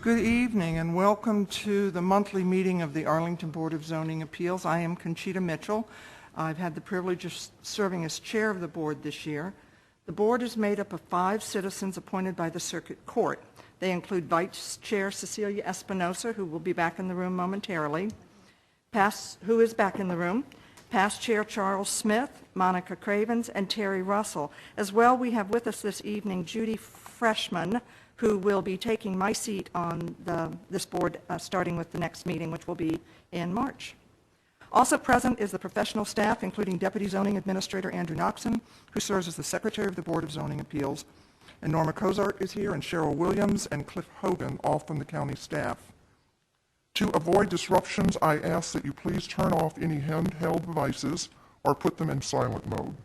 Good evening and welcome to the monthly meeting of the Arlington Board of Zoning Appeals. I am Conchita Mitchell. I've had the privilege of serving as chair of the board this year. The board is made up of 5 citizens appointed by the Circuit Court. They include Vice Chair Cecilia Espinosa, who will be back in the room momentarily, past Chair Charles Smith, Monica Cravens, and Terry Russell. As well, we have with us this evening Judy Freshman, who will be taking my seat on this board starting with the next meeting, which will be in March. Also present is the professional staff, including Deputy Zoning Administrator Andrew Noxon, who serves as the Secretary of the Board of Zoning Appeals, and Norma Cozart is here, and Cheryl Williams and Cliff Hogan, all from the county staff. To avoid disruptions, I ask that you please turn off any handheld devices or put them in silent mode.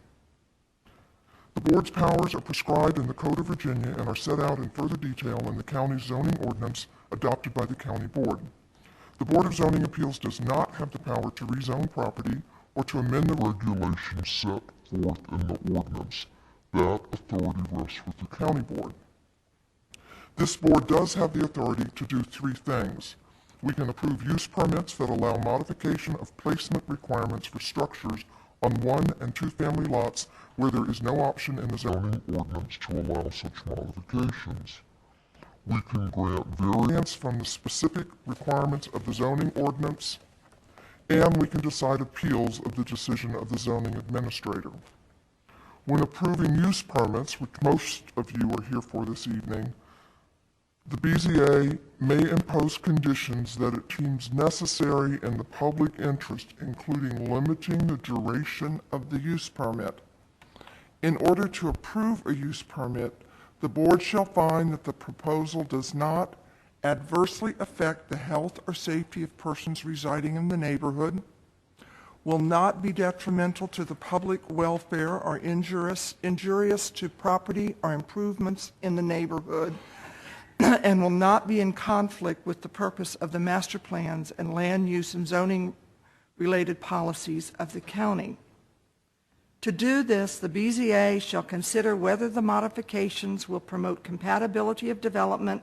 The board's powers are prescribed in the Code of Virginia and are set out in further detail in the county's zoning ordinance adopted by the county board. The Board of Zoning Appeals does not have the power to rezone property or to amend the regulations set forth in the ordinance. That authority rests with the county board. This board does have the authority to do 3 things. We can approve use permits that allow modification of placement requirements for structures on 1- and 2-family lots where there is no option in the zoning ordinance to allow such modifications. We can grant variance from the specific requirements of the zoning ordinance, and we can decide appeals of the decision of the zoning administrator. When approving use permits, which most of you are here for this evening, the BZA may impose conditions that it deems necessary in the public interest, including limiting the duration of the use permit. In order to approve a use permit, the board shall find that the proposal does not adversely affect the health or safety of persons residing in the neighborhood, will not be detrimental to the public welfare or injurious to property or improvements in the neighborhood, and will not be in conflict with the purpose of the master plans and land use and zoning related policies of the county. To do this, the BZA shall consider whether the modifications will promote compatibility of development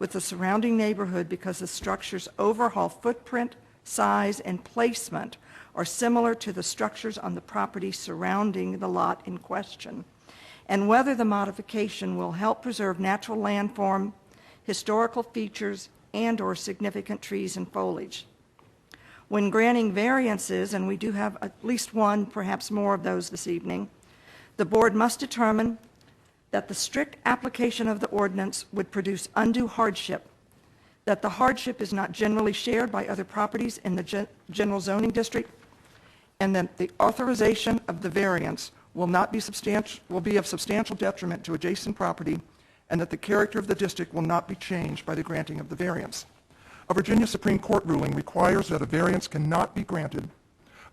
with the surrounding neighborhood because the structure's overall footprint, size, and placement are similar to the structures on the property surrounding the lot in question, and whether the modification will help preserve natural landform, historical features, and/or significant trees and foliage. When granting variances, and we do have at least one, perhaps more of those this evening, the board must determine that the strict application of the ordinance would produce undue hardship, that the hardship is not generally shared by other properties in the general zoning district, and that the authorization of the variance will be of substantial detriment to adjacent property, and that the character of the district will not be changed by the granting of the variance. A Virginia Supreme Court ruling requires that a variance cannot be granted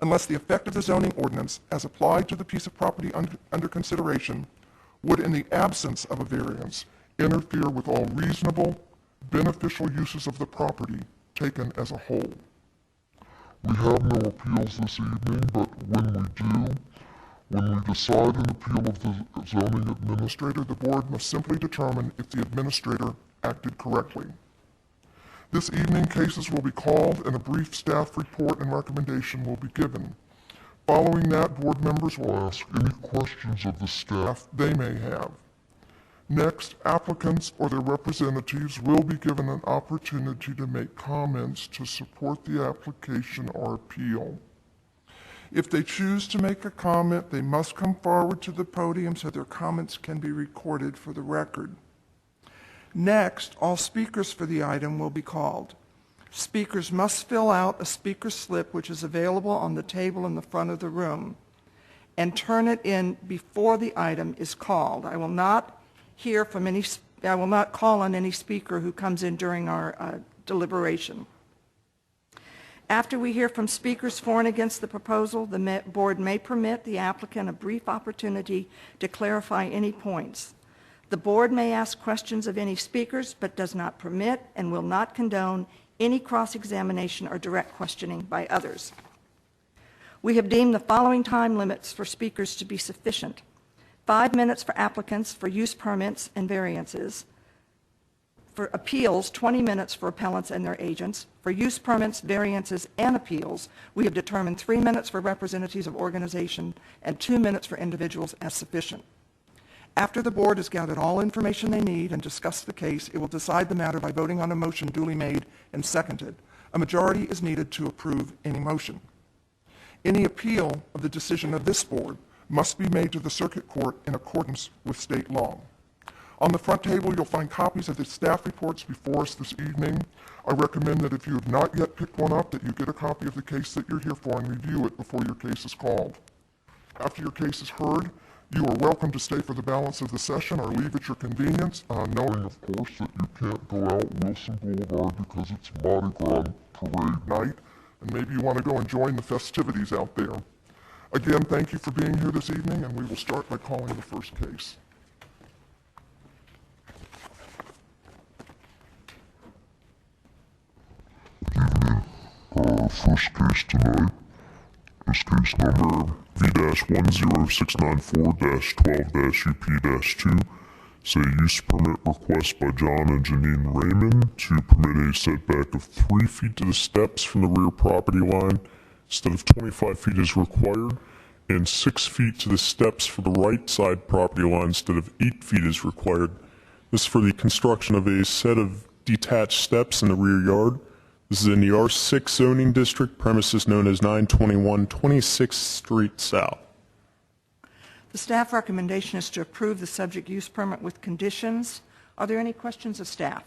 unless the effect of the zoning ordinance as applied to the piece of property under consideration would, in the absence of a variance, interfere with all reasonable, beneficial uses of the property taken as a whole. We have no appeals this evening, but when we decide an appeal of the zoning administrator, the board must simply determine if the administrator acted correctly. This evening, cases will be called and a brief staff report and recommendation will be given. Following that, board members will ask any questions of the staff they may have. Next, applicants or their representatives will be given an opportunity to make comments to support the application or appeal. If they choose to make a comment, they must come forward to the podium so their comments can be recorded for the record. Next, all speakers for the item will be called. Speakers must fill out a speaker slip, which is available on the table in the front of the room, and turn it in before the item is called. I will not call on any speaker who comes in during our deliberation. After we hear from speakers for and against the proposal, the board may permit the applicant a brief opportunity to clarify any points. The board may ask questions of any speakers, but does not permit and will not condone any cross-examination or direct questioning by others. We have deemed the following time limits for speakers to be sufficient: 5 minutes for applicants for use permits and variances, For appeals, 20 minutes for appellants and their agents. For use permits, variances, and appeals, we have determined 3 minutes for representatives of organization and 2 minutes for individuals as sufficient. After the board has gathered all information they need and discussed the case, it will decide the matter by voting on a motion duly made and seconded. A majority is needed to approve any motion. Any appeal of the decision of this board must be made to the circuit court in accordance with state law. On the front table, you'll find copies of the staff reports before us this evening. I recommend that if you have not yet picked one up, that you get a copy of the case that you're here for and review it before your case is called. After your case is heard, you are welcome to stay for the balance of the session or leave at your convenience, knowing, of course, that you can't go out Wilson Boulevard because it's Mardi Gras parade night, and maybe you want to go and join the festivities out there. Again, thank you for being here this evening, and we will start by calling the first case. First case tonight is case number V-10694-12-UP-2. It's a use permit request by John and Janine Raymond to permit a setback of 3 feet to the steps from the rear property line instead of 25 feet as required, and 6 feet to the steps for the right side property line instead of 8 feet as required. This is for the construction of a set of detached steps in the rear yard. This is in the R6 zoning district, premises known as 921 26th Street South. The staff recommendation is to approve the subject use permit with conditions. Are there any questions of staff?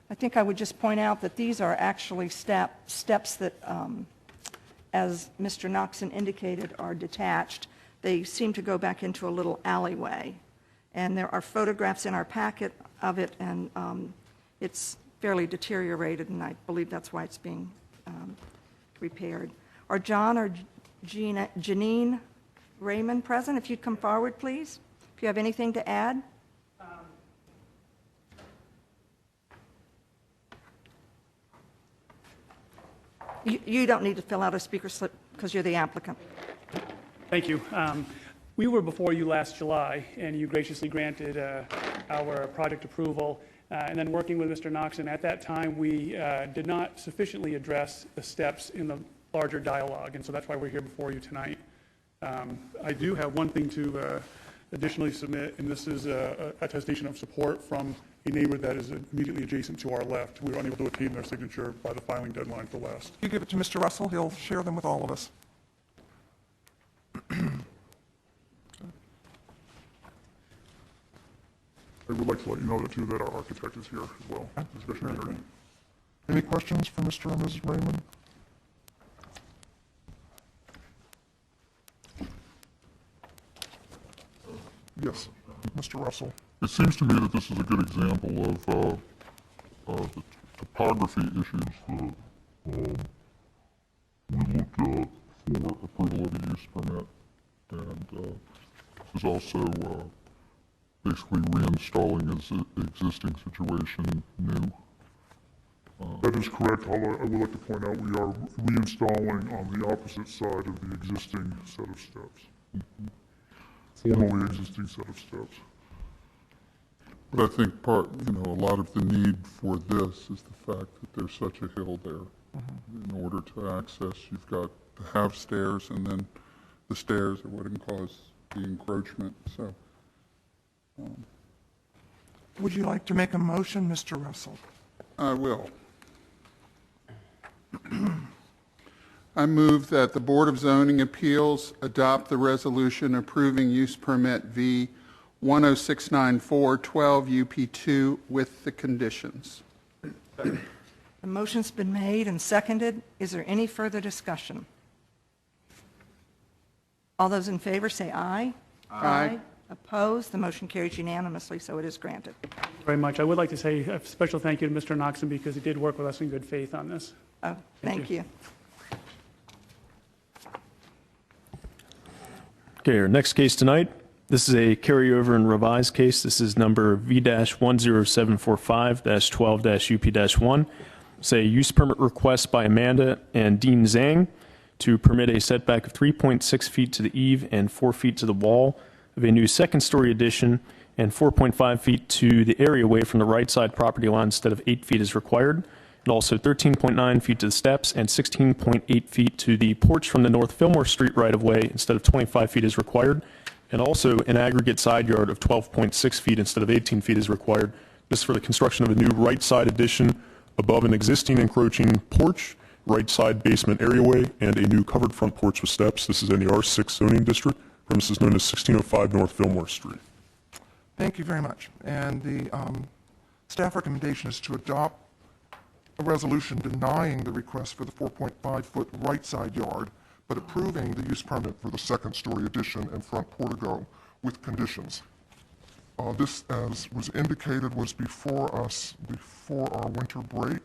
I think I would just point out that these are actually steps that, as Mr. Noxon indicated, are detached. They seem to go back into a little alleyway. And there are photographs in our packet of it, and it's fairly deteriorated, and I believe that's why it's being repaired. Are John or Janine Raymond present? If you'd come forward, please. If you have anything to add. You don't need to fill out a speaker slip because you're the applicant. Thank you. We were before you last July, and you graciously granted our project approval. And then working with Mr. Noxon, at that time, we did not sufficiently address the steps in the larger dialogue, and so that's why we're here before you tonight. I do have one thing to additionally submit, and this is a attestation of support from a neighbor that is immediately adjacent to our left. We were unable to obtain their signature by the filing deadline for last. You give it to Mr. Russell. He'll share them with all of us. I would like to let you know too that our architect is here as well. Any questions for Mr. and Mrs. Raymond? Yes, Mr. Russell. It seems to me that this is a good example of the topography issues that we looked at for approval of a use permit, and this is also basically reinstalling the existing situation new. That is correct, although I would like to point out we are reinstalling on the opposite side of the existing set of steps. Formerly existing set of steps. But I think a lot of the need for this is the fact that there's such a hill there. In order to access, you've got to have stairs, and then the stairs are what can cause the encroachment, so. Would you like to make a motion, Mr. Russell? I will. I move that the Board of Zoning Appeals adopt the resolution approving use permit V 10694-12 UP2 with the conditions. The motion's been made and seconded. Is there any further discussion? All those in favor say aye. Aye. Opposed? The motion carries unanimously, so it is granted. Thank you very much. I would like to say a special thank you to Mr. Noxon because he did work with us in good faith on this. Oh, thank you. Okay, our next case tonight, this is a carryover and revised case. This is number V-10745-12-UP-1. It's a use permit request by Amanda and Dean Zhang to permit a setback of 3.6 feet to the eave and 4 feet to the wall of a new second-story addition and 4.5 feet to the areaway from the right side property line instead of 8 feet as required, and also 13.9 feet to the steps and 16.8 feet to the porch from the North Fillmore Street right-of-way instead of 25 feet as required, and also an aggregate side yard of 12.6 feet instead of 18 feet as required. This is for the construction of a new right side addition above an existing encroaching porch, right side basement areaway, and a new covered front porch with steps. This is in the R6 zoning district. Premises known as 1605 North Fillmore Street. Thank you very much. And the staff recommendation is to adopt a resolution denying the request for the 4.5-foot right side yard, but approving the use permit for the second-story addition and front portico with conditions. This, as was indicated, was before us before our winter break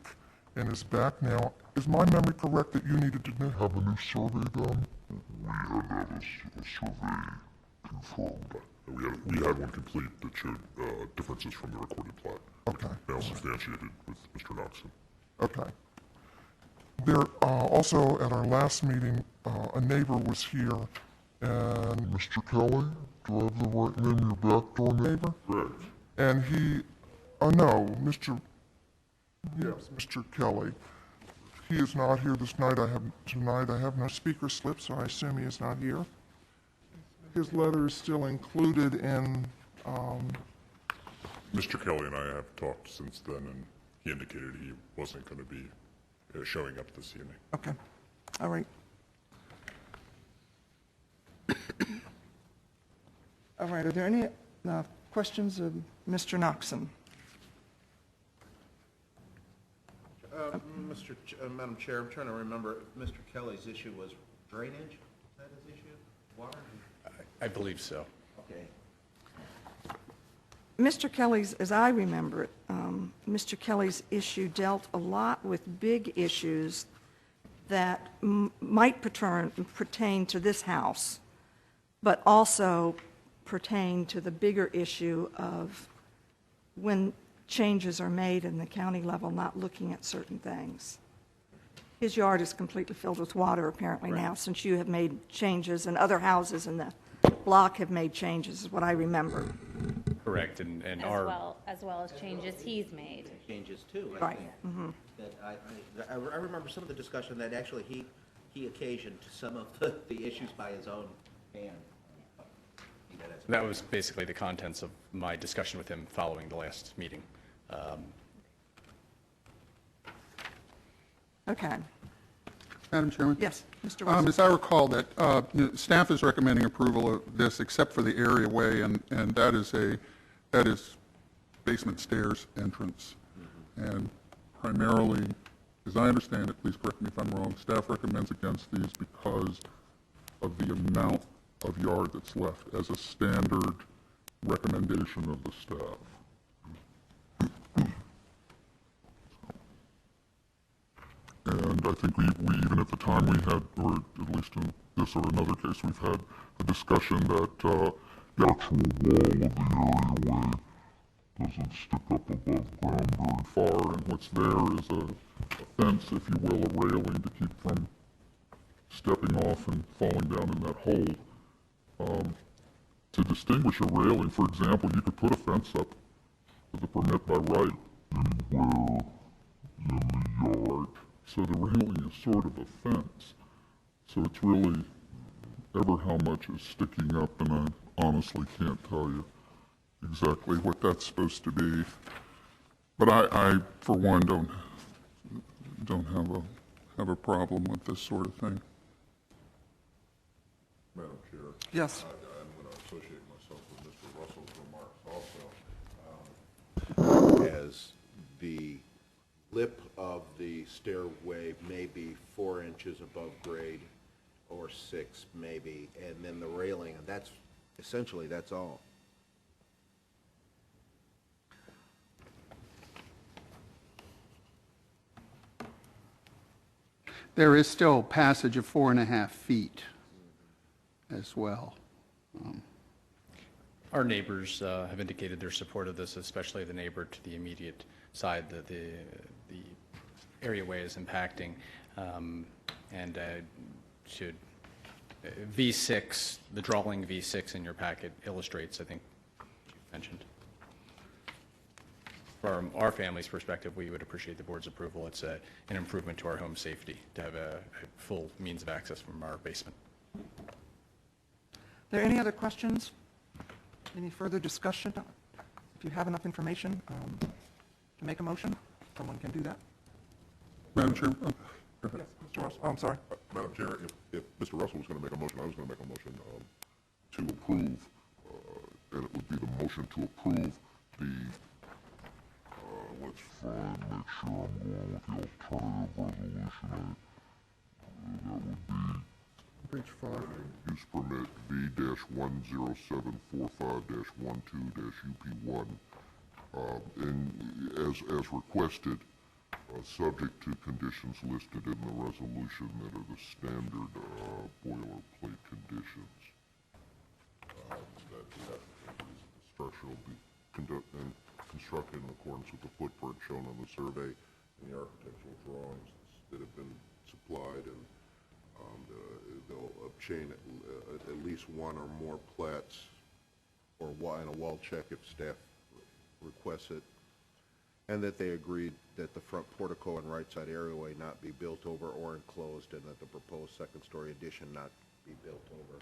and is back now. Is my memory correct that you needed to have a new survey done? We had to have a survey confirmed. We had one complete that showed differences from the recorded plat. Okay. Now substantiated with Mr. Knoxon. Okay. There, also at our last meeting, a neighbor was here, and Mr. Kelly, do I have the right name, your back door neighbor? Correct. And he, no, Mr. Kelly. He is not here this night. Tonight I have no speaker slip, so I assume he is not here. His letter is still included in, Mr. Kelly and I have talked since then, and he indicated he wasn't going to be showing up this evening. Okay, all right. All right, are there any questions of Mr. Knoxon? Madam Chair, I'm trying to remember if Mr. Kelly's issue was drainage? Is that his issue? Water? I believe so. Okay. Mr. Kelly's, as I remember it, Mr. Kelly's issue dealt a lot with big issues that might pertain to this house, but also pertain to the bigger issue of when changes are made in the county level, not looking at certain things. His yard is completely filled with water apparently now, since you have made changes and other houses in the block have made changes, is what I remember. Correct, and as our... well as changes he's made. Changes too. Right. That I remember some of the discussion that actually he occasioned some of the issues by his own hand. That was basically the contents of my discussion with him following the last meeting. Okay. Madam Chairman? Yes, Mr. Russell. As I recall, that staff is recommending approval of this except for the areaway, and that is basement stairs entrance. And primarily, as I understand it, please correct me if I'm wrong, staff recommends against these because of the amount of yard that's left as a standard recommendation of the staff. And I think we even at the time we had, or at least in this or another case, we've had a discussion that the actual wall of the areaway doesn't stick up above ground very far, and what's there is a fence, if you will, a railing to keep from stepping off and falling down in that hole. To distinguish a railing, for example, you could put a fence up with a permit by right anywhere in the yard. So the railing is sort of a fence. So it's really ever how much is sticking up, and I honestly can't tell you exactly what that's supposed to be. But I for one, don't have a problem with this sort of thing. Madam Chair. Yes. I'm going to associate myself with Mr. Russell's remarks also. As the lip of the stairway may be 4 inches above grade, or 6 maybe, and then the railing, and that's essentially, that's all. There is still passage of 4.5 feet as well. Our neighbors have indicated their support of this, especially the neighbor to the immediate side that the areaway is impacting. And should V6, the drawing V6 in your packet illustrates, I think, mentioned. From our family's perspective, we would appreciate the board's approval. It's an improvement to our home safety to have a full means of access from our basement. Are there any other questions? Any further discussion? If you have enough information to make a motion, someone can do that. Madam Chair, go ahead. Yes, Mr. Russell. Oh, I'm sorry. Madam Chair, if Mr. Russell was going to make a motion, I was going to make a motion to approve, and it would be the motion to approve the, let's make sure I'm going with the alternative resolution. That would be Page 5. use permit V-10745-12-UP1, and as requested, subject to conditions listed in the resolution that are the standard boilerplate conditions. That the structure will be constructed in accordance with the footprint shown on the survey and the architectural drawings that have been supplied, and they'll obtain at least one or more plats or and a wall check if staff requests it, and that they agreed that the front portico and right side areaway not be built over or enclosed, and that the proposed second-story addition not be built over,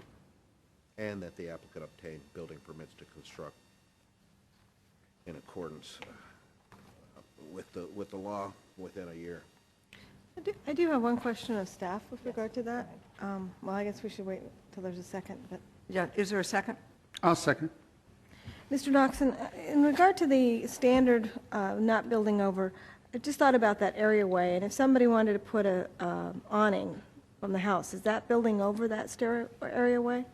and that the applicant obtain building permits to construct in accordance with the law within a year. I do have one question of staff with regard to that. Well, I guess we should wait until there's a second, but. Yeah, is there a second? I'll second. Mr. Noxon, in regard to the standard not building over, I just thought about that areaway, and if somebody wanted to put a awning from the house, is that building over that stair areaway?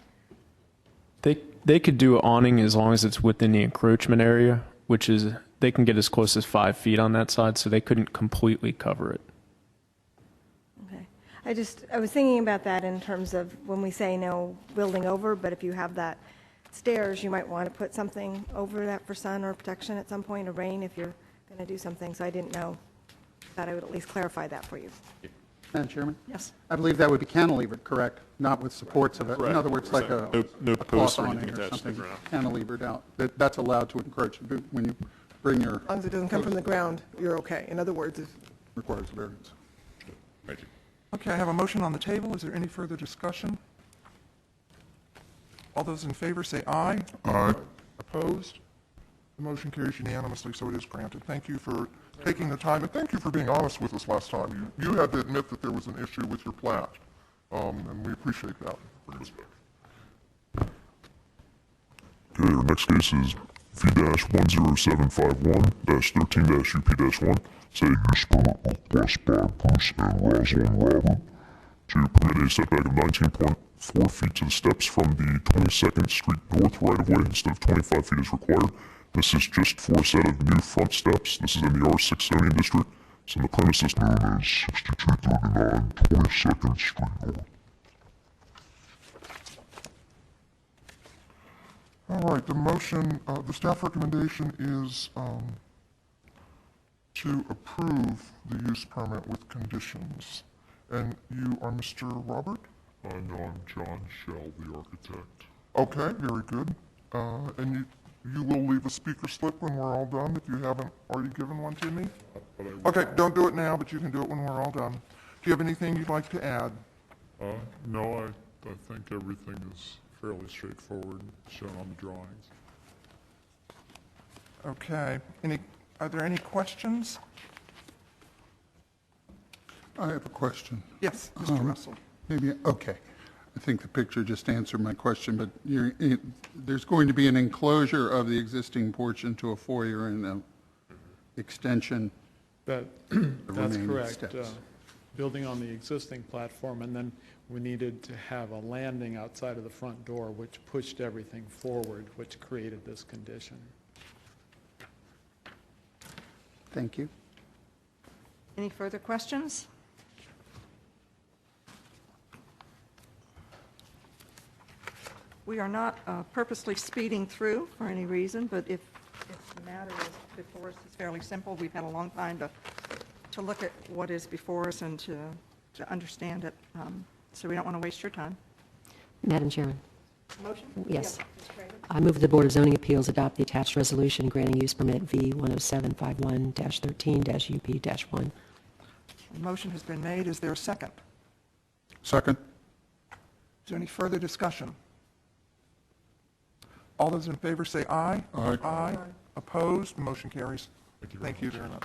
They could do an awning as long as it's within the encroachment area, which is, they can get as close as 5 feet on that side, so they couldn't completely cover it. Okay. I was thinking about that in terms of when we say no building over, but if you have that stairs, you might want to put something over that for sun or protection at some point, or rain if you're going to do something. So I didn't know. Thought I would at least clarify that for you. Madam Chairman? Yes. I believe that would be cantilevered, correct? Not with supports of it. In other words, like a No cloth posts or awning anything or attached to the something ground. cantilevered out. That's allowed to encroach when you bring your, As long as it doesn't come from the ground, you're okay. In other words, if requires variance. Thank you. Okay, I have a motion on the table. Is there any further discussion? All those in favor say aye. Aye. Opposed? The motion carries unanimously, so it is granted. Thank you for taking the time, and thank you for being honest with us last time. You had to admit that there was an issue with your plat, and we appreciate that. Okay, our next case is V-10751-13-UP-1. Say use permit request by Bruce and Rosalind Robert to permit a setback of 19.4 feet to the steps from the 22nd Street North right-of-way instead of 25 feet as required. This is just for a set of new front steps. This is in the R6 zoning district. It's in the premises known as 6239 22nd Street North. All right, the motion, the staff recommendation is to approve the use permit with conditions. And you are Mr. Robert? No, I'm John Shell, the architect. Okay, very good. And you will leave a speaker slip when we're all done, if you haven't already given one to me? Okay, don't do it now, but you can do it when we're all done. Do you have anything you'd like to add? No, I think everything is fairly straightforward, shown on the drawings. Okay, are there any questions? I have a question. Yes, Mr. Russell. Maybe, okay. I think the picture just answered my question, but there's going to be an enclosure of the existing porch into a foyer and an extension. That's remaining correct. steps. Building on the existing platform, and then we needed to have a landing outside of the front door, which pushed everything forward, which created this condition. Thank you. Any further questions? We are not purposely speeding through for any reason, but if the matter is before us, it's fairly simple. We've had a long time to look at what is before us and to understand it, so we don't want to waste your time. Madam Chairman, Motion? Yes. I move the Board of Zoning Appeals adopt the attached resolution granting use permit V 10751-13-UP-1. The motion has been made. Is there a second? Second? Is there any further discussion? All those in favor say aye. Aye. Aye. Opposed? Motion carries. Thank you very much.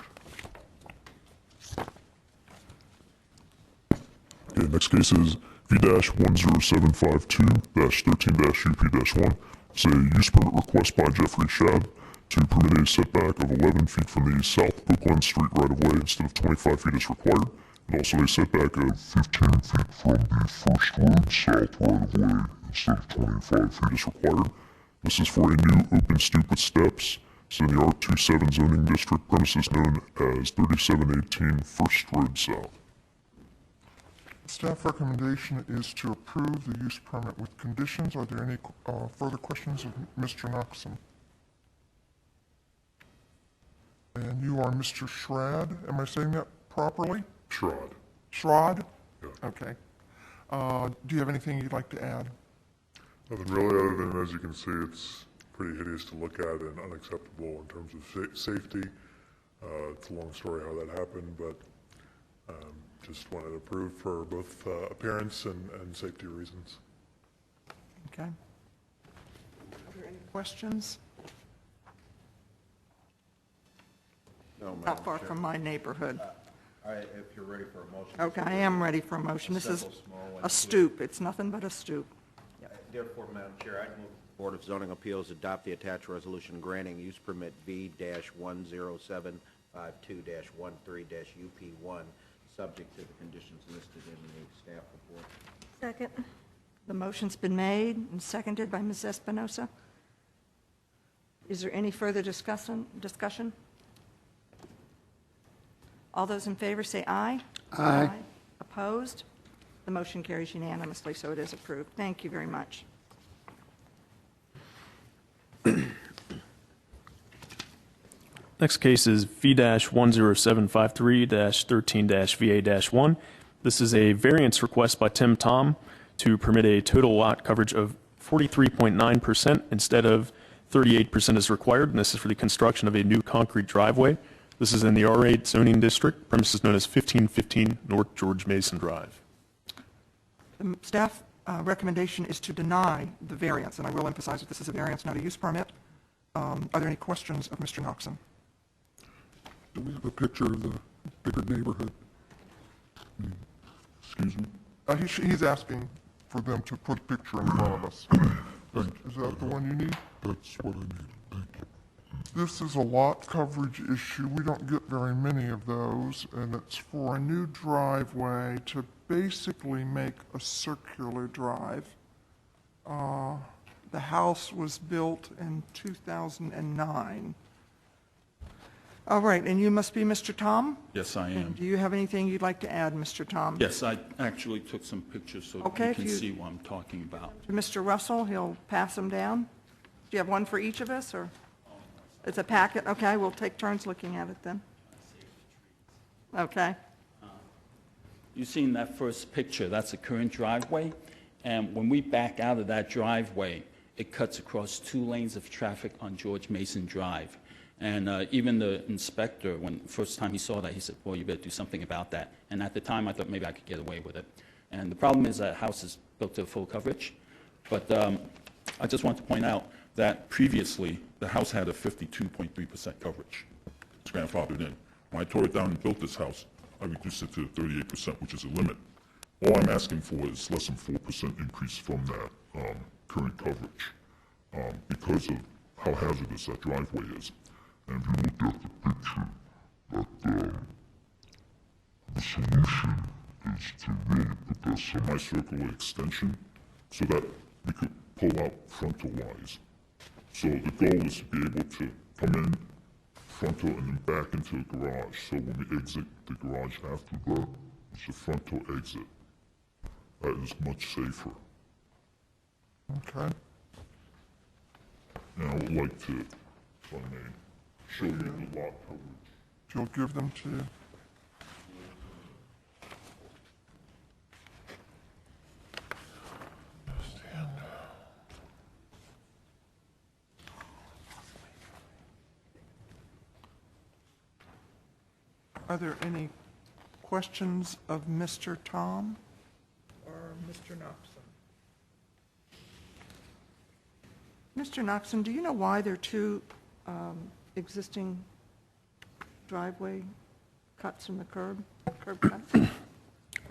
Okay, next case is V-10752-13-UP-1. It's a use permit request by Jeffrey Shad to permit a setback of 11 feet from the South Brookline Street right-of-way instead of 25 feet as required, and also a setback of 15 feet from the First Road South right-of-way instead of 25 feet as required. This is for a new open stoop with steps. It's in the R27 zoning district, premises known as 3718 First Road South. Staff recommendation is to approve the use permit with conditions. Are there any further questions of Mr. Knoxon? And you are Mr. Schrad. Am I saying that properly? Shrod. Schrad? Yeah. Okay. Do you have anything you'd like to add? Nothing really, other than, as you can see, it's pretty hideous to look at and unacceptable in terms of safety. It's a long story how that happened, but just wanted to approve for both appearance and safety reasons. Okay. Are there any questions? No, Madam Not far Chair. from my neighborhood. If you're ready for a motion. Okay, I am ready for a motion. This is Simple, small, and a stoop. It's nothing but a stoop. Therefore, Madam Chair, I move the Board of Zoning Appeals adopt the attached resolution granting use permit V-10752-13-UP1, subject to the conditions listed in the staff report. Second. The motion's been made and seconded by Ms. Espinosa. Is there any further discussion? All those in favor say aye. Aye. Opposed? The motion carries unanimously, so it is approved. Thank you very much. Next case is V-10753-13-VA-1. This is a variance request by Tim Tom to permit a total lot coverage of 43.9% instead of 38% as required, and this is for the construction of a new concrete driveway. This is in the R8 zoning district, premises known as 1515 North George Mason Drive. The staff recommendation is to deny the variance, and I will emphasize that this is a variance, not a use permit. Are there any questions of Mr. Knoxon? Do we have a picture of the bigger neighborhood? Excuse me? He's asking for them to put a picture in front of us. Is that the one you need? That's what I need. Thank you. This is a lot coverage issue. We don't get very many of those, and it's for a new driveway to basically make a circular drive. The house was built in 2009. All right, and you must be Mr. Tom? Yes, I And am. do you have anything you'd like to add, Mr. Tom? Yes, I actually took some pictures so Okay, you if can you- see what I'm talking about. To Mr. Russell, he'll pass them down. Do you have one for each of us, or? It's a packet? Okay, we'll take turns looking at it then. Okay. You seen that first picture, that's the current driveway, and when we back out of that driveway, it cuts across 2 lanes of traffic on George Mason Drive. And even the inspector, when first time he saw that, he said, well, you better do something about that. And at the time, I thought maybe I could get away with it. And the problem is that house is built to full coverage. But I just want to point out that previously, the house had a 52.3% coverage. It's grandfathered in. When I tore it down and built this house, I reduced it to 38%, which is a limit. All I'm asking for is less than 4% increase from that current coverage because of how hazardous that driveway is. And if you look at the picture, that the solution is to really put that semicircular extension so that we could pull out frontal-wise. So the goal is to be able to come in frontal and then back into the garage. So when we exit the garage after that, it's a frontal exit. That is much safer. Okay. And I would like to, if I may, show you the lot coverage. You'll give them to... Are there any questions of Mr. Tom or Mr. Knoxon? Mr. Knoxon, do you know why there are two existing driveway cuts in the curb cuts?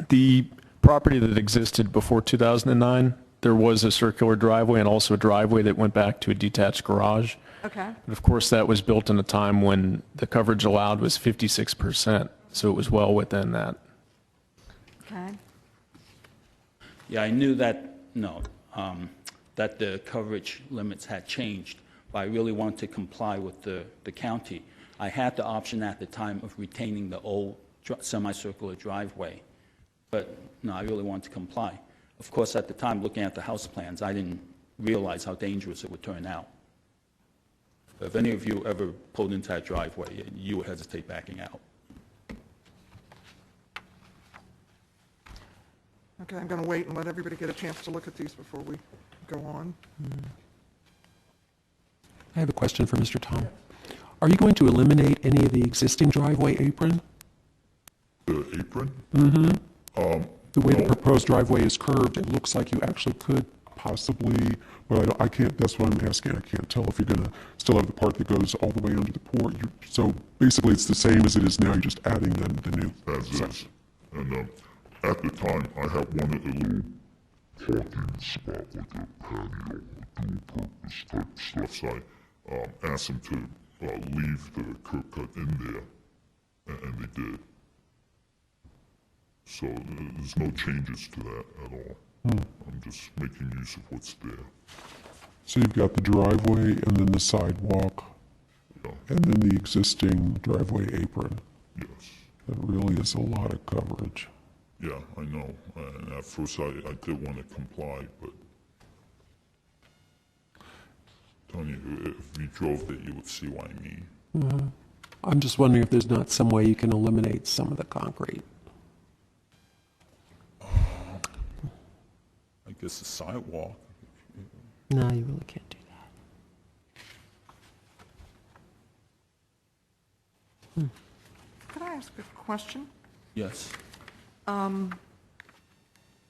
The property that existed before 2009, there was a circular driveway and also a driveway that went back to a detached garage. Okay. But of course, that was built in a time when the coverage allowed was 56%, so it was well within that. Okay. Yeah, I knew that, that the coverage limits had changed, but I really wanted to comply with the county. I had the option at the time of retaining the old semicircular driveway, but no, I really wanted to comply. Of course, at the time, looking at the house plans, I didn't realize how dangerous it would turn out. If any of you ever pulled into that driveway, you would hesitate backing out. Okay, I'm going to wait and let everybody get a chance to look at these before we go on. I have a question for Mr. Tom. Are you going to eliminate any of the existing driveway apron? The apron? Mm-hmm. The way the proposed driveway is curved, it looks like you actually could. Possibly, but I can't, that's what I'm asking. I can't tell if you're going to still have the part that goes all the way under the porch. So basically, it's the same as it is now, you're just adding the new. As is. And at the time, I had one of the little parking spot, like a patio, dual-purpose type stuff. So I asked them to leave the curb cut in there, and they did. So there's no changes to that at all. I'm just making use of what's there. So you've got the driveway and then the sidewalk, and then the existing driveway apron. Yes. That really is a lot of coverage. Yeah, I know. And at first I did want to comply, but Tony, if you drove it, you would see what I mean. I'm just wondering if there's not some way you can eliminate some of the concrete. I guess the sidewalk. No, you really can't do that. Could I ask a question? Yes. I'm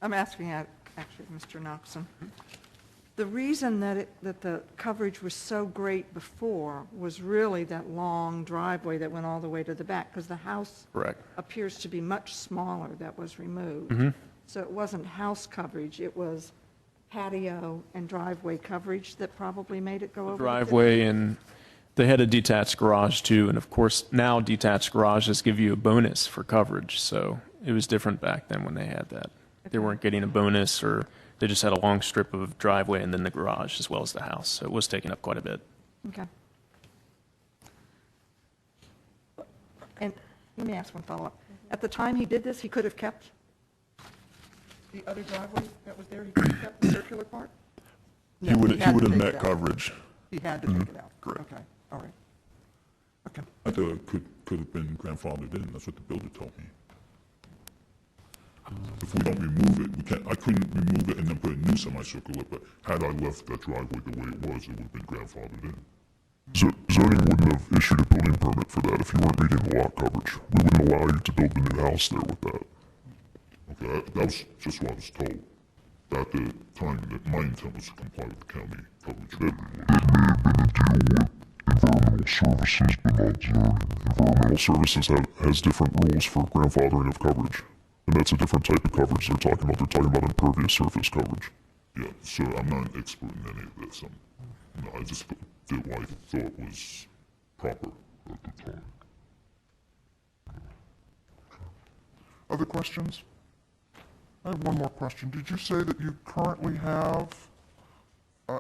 asking actually Mr. Knoxon. The reason that the coverage was so great before was really that long driveway that went all the way to the back, because the house appears to be much smaller that was removed. So it wasn't house coverage, it was patio and driveway coverage that probably made it go over. Driveway, and they had a detached garage too, and of course now detached garages give you a bonus for coverage, so it was different back then when they had that. They weren't getting a bonus, or they just had a long strip of driveway and then the garage as well as the house, so it was taking up quite a bit. Okay. And let me ask one follow-up. At the time he did this, he could have kept the other driveway that was there, he could have kept the circular part? He would have met coverage. He had to take it out? Correct. Okay, all right. Okay. I thought it could have been grandfathered in. That's what the builder told me. If we don't remove it, I couldn't remove it and then put a new semicircular, but had I left that driveway the way it was, it would have been grandfathered in. Zoning wouldn't have issued a building permit for that if you weren't meeting the lot coverage. We wouldn't allow you to build the new house there with that. Okay, that was just what I was told. At the time, that my intent was to comply with the county coverage. That may have been a deal with environmental services, but not zoning. Environmental services has different rules for grandfathering of coverage. And that's a different type of coverage they're talking about. They're talking about impervious surface coverage. Yeah, sir, I'm not an expert in any of this. I just did what I thought was proper at the time. Other questions? I have one more question. Did you say that you currently have,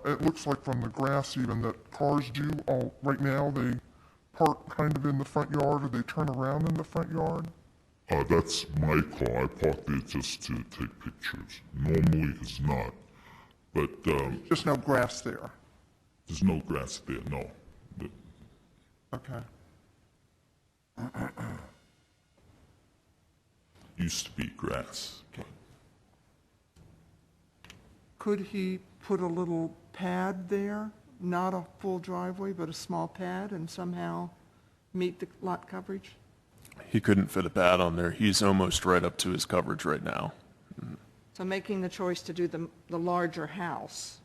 it looks like from the grass even, that cars do, right now, they park kind of in the front yard, or they turn around in the front yard? That's my car. I parked there just to take pictures. Normally it's not, but... Just no grass there? There's no grass there, no. Okay. Used to be grass. Okay. Could he put a little pad there? Not a full driveway, but a small pad, and somehow meet the lot coverage? He couldn't fit a pad on there. He's almost right up to his coverage right now. So making the choice to do the larger house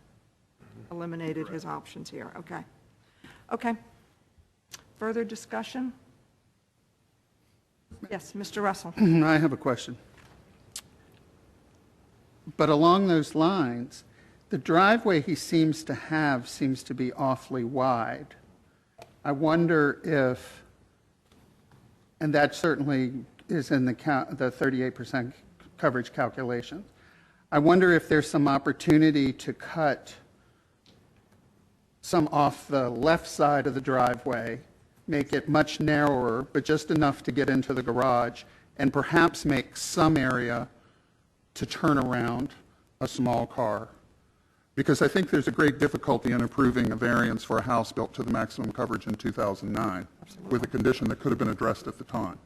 eliminated his options here, okay. Okay. Further discussion? Yes, Mr. Russell. I have a question. But along those lines, the driveway he seems to have seems to be awfully wide. I wonder if, and that certainly is in the 38% coverage calculation. I wonder if there's some opportunity to cut some off the left side of the driveway, make it much narrower, but just enough to get into the garage, and perhaps make some area to turn around a small car. Because I think there's a great difficulty in approving a variance for a house built to the maximum coverage in 2009 with a condition that could have been addressed at the time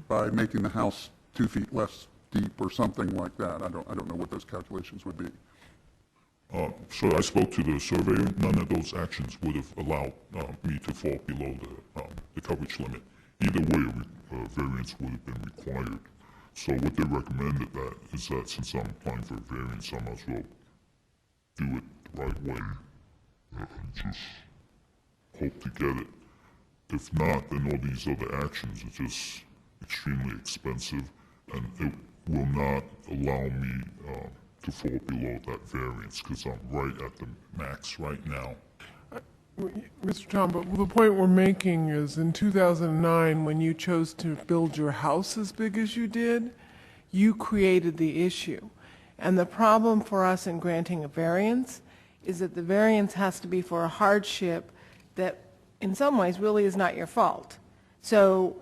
by making the house 2 feet less deep or something like that. I don't know what those calculations would be. So I spoke to the surveyor. None of those actions would have allowed me to fall below the coverage limit. Either way, a variance would have been required. So what they recommended is that since I'm applying for a variance, I might as well do it the right way and just hope to get it. If not, then all these other actions are just extremely expensive, and it will not allow me to fall below that variance because I'm right at the max right now. Mr. Tom, but the point we're making is in 2009, when you chose to build your house as big as you did, you created the issue. And the problem for us in granting a variance is that the variance has to be for a hardship that in some ways really is not your fault. So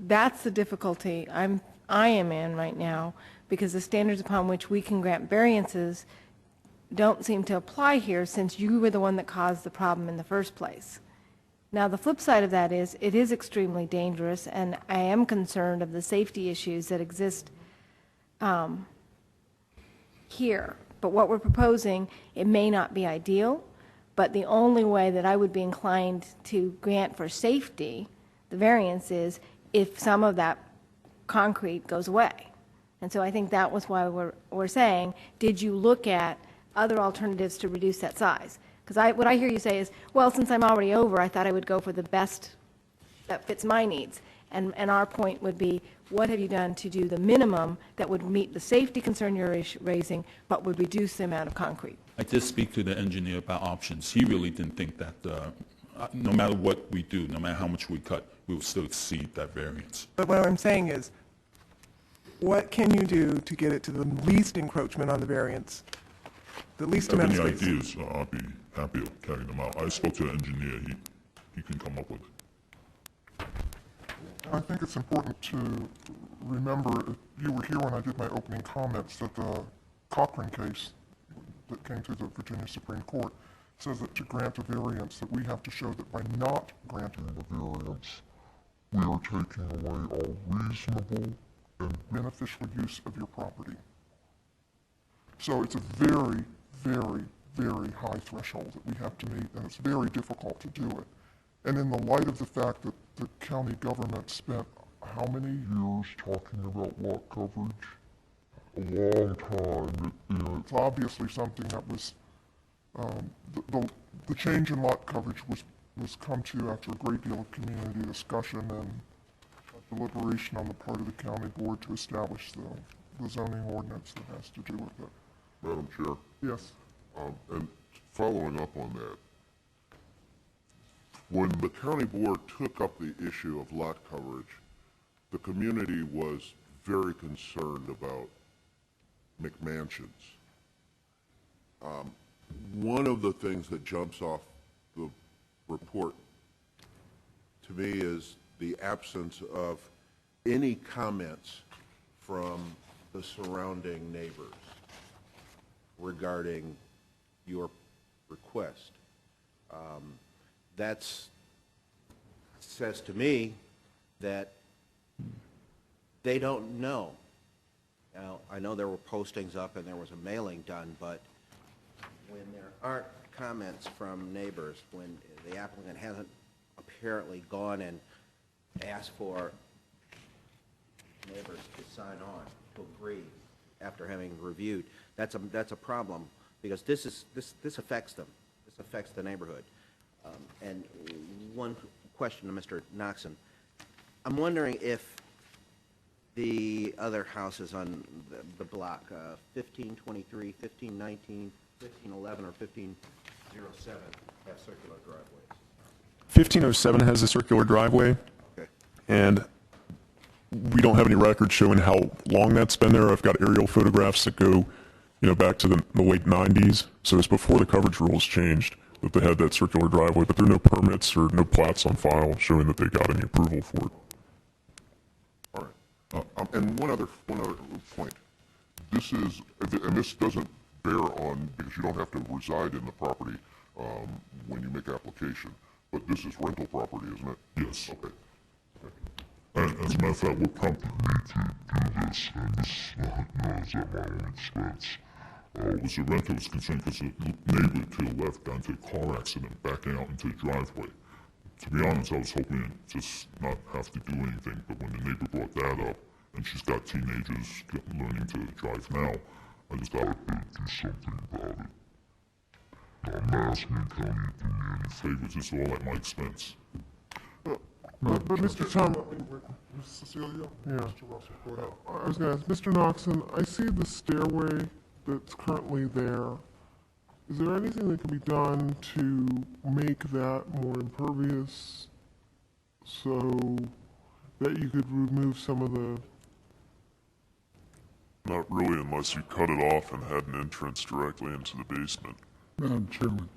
that's the difficulty I am in right now, because the standards upon which we can grant variances don't seem to apply here since you were the one that caused the problem in the first place. Now, the flip side of that is it is extremely dangerous, and I am concerned of the safety issues that exist here. But what we're proposing, it may not be ideal, but the only way that I would be inclined to grant for safety the variance is if some of that concrete goes away. And so I think that was why we're saying, did you look at other alternatives to reduce that size? Because what I hear you say is, well, since I'm already over, I thought I would go for the best that fits my needs. And our point would be, what have you done to do the minimum that would meet the safety concern you're raising, but would reduce the amount of concrete? I did speak to the engineer about options. He really didn't think that no matter what we do, no matter how much we cut, we will still exceed that variance. But what I'm saying is, what can you do to get it to the least encroachment on the variance? The least amount of space? Any ideas, I'd be happy to carry them out. I spoke to the engineer. He can come up with it. I think it's important to remember, you were here when I did my opening comments, that the Cochran case that came through the Virginia Supreme Court says that to grant a variance, that we have to show that by not granting the variance, we are taking away all reasonable and beneficial use of your property. So it's a very, very, very high threshold that we have to meet, and it's very difficult to do it. And in the light of the fact that the county government spent how many years talking about lot coverage? A long time. It's obviously something that was, the change in lot coverage was come to after a great deal of community discussion and deliberation on the part of the county board to establish the zoning ordinance that has to do with it. Madam Chair? Yes. And following up on that, when the county board took up the issue of lot coverage, the community was very concerned about McMansions. One of the things that jumps off the report to me is the absence of any comments from the surrounding neighbors regarding your request. That says to me that they don't know. Now, I know there were postings up and there was a mailing done, but when there aren't comments from neighbors, when the applicant hasn't apparently gone and asked for neighbors to sign on, to agree after having reviewed. That's a problem, because this affects them. This affects the neighborhood. And one question to Mr. Noxon. I'm wondering if the other houses on the block, 1523, 1519, 1511, or 1507 have circular driveways. 1507 has a circular driveway, Okay. and we don't have any record showing how long that's been there. I've got aerial photographs that go, back to the late 90s. So it's before the coverage rules changed that they had that circular driveway, but there are no permits or no plats on file showing that they got any approval for it. All right. And one other point. This is, and this doesn't bear on, because you don't have to reside in the property when you make application, but this is rental property, isn't it? Yes. Okay. And as a matter of fact, what prompted me to do this, and this is at my own expense, was the renter was concerned because the neighbor to the left got into a car accident backing out into the driveway. To be honest, I was hoping to just not have to do anything, but when the neighbor brought that up, and she's got teenagers learning to drive now, I just thought I'd do something about it. I'm not asking the county to do me any favors, it's all at my expense. But Mr. Tom, Cecilia? Yeah. Mr. Russell, go ahead. I was going to ask, Mr. Noxon, I see the stairway that's currently there. Is there anything that can be done to make that more impervious so that you could remove some of the... Not really, unless you cut it off and had an entrance directly into the basement. Madam Chairman,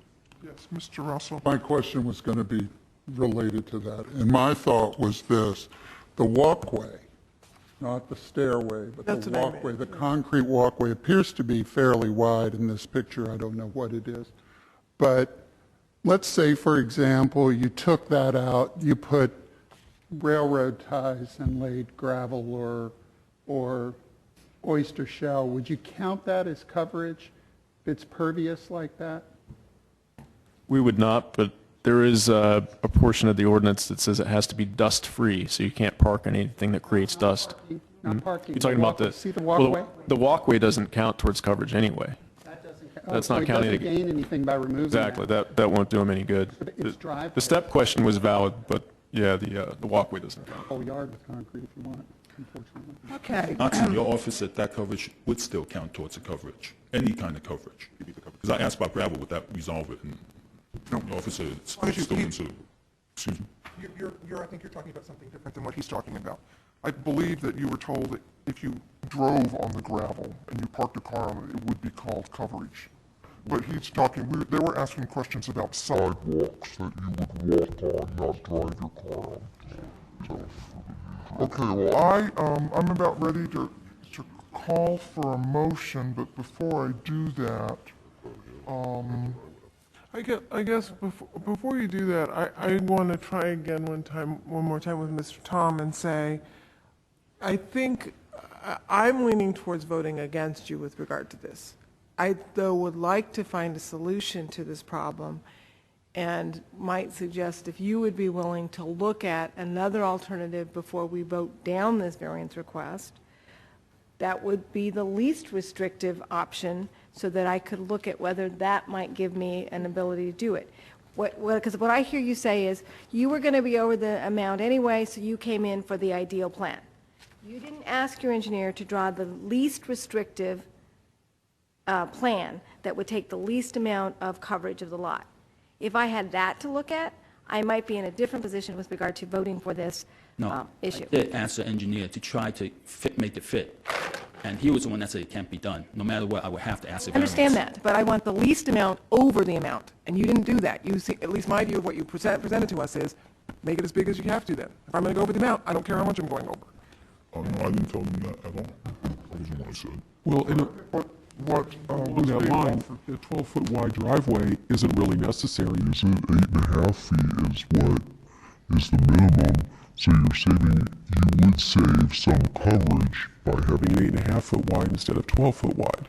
Yes, Mr. Russell? my question was going to be related to that, and my thought was this: the walkway, not the stairway, but That's the what I walkway, meant. the concrete walkway appears to be fairly wide in this picture. I don't know what it is. But let's say, for example, you took that out, you put railroad ties and laid gravel or oyster shell. Would you count that as coverage if it's pervious like that? We would not, but there is a portion of the ordinance that says it has to be dust-free, so you can't park on anything that creates dust. Not parking. You're talking about the... See the well, walkway? the walkway doesn't count towards coverage anyway. That doesn't count. That's Oh, not so counting. It doesn't gain anything by removing Exactly. that. That won't do them any good. It's driveway. The step question was valid, but yeah, the walkway doesn't count. Whole yard with concrete if you want, unfortunately. Okay. Actually, your office said that coverage would still count towards the coverage, any kind of coverage. Because I asked about gravel, would that resolve it? And the officer still considered, excuse me? I think you're talking about something different than what he's talking about. I believe that you were told that if you drove on the gravel and you parked a car on it, it would be called coverage. But he's talking, they were asking questions about sidewalks that you would walk on, not drive your car on. So, okay, well, I'm about ready to call for a motion, but before I do that, I guess before you do that, I want to try again one more time with Mr. Tom and say, I think I'm leaning towards voting against you with regard to this. I, though, would like to find a solution to this problem and might suggest if you would be willing to look at another alternative before we vote down this variance request, that would be the least restrictive option so that I could look at whether that might give me an ability to do it. Because what I hear you say is you were going to be over the amount anyway, so you came in for the ideal plan. You didn't ask your engineer to draw the least restrictive plan that would take the least amount of coverage of the lot. If I had that to look at, I might be in a different position with regard to voting for this issue. I did ask the engineer to try to make it fit, and he was the one that said it can't be done. No matter what, I would have to ask the I understand that, but I want the least amount over the amount, and you didn't do that. You see, at least my view of what you presented to us is, make it as big as you have to then. If I'm going to go over the amount, I don't care how much I'm going over. No, I didn't tell them that at all. That wasn't what I said. well, On that line, a 12-foot wide driveway isn't really necessary. Is it 8.5 feet is what is the minimum? So you're saving, you would save some coverage by having Having an 8.5-foot wide instead of 12-foot wide.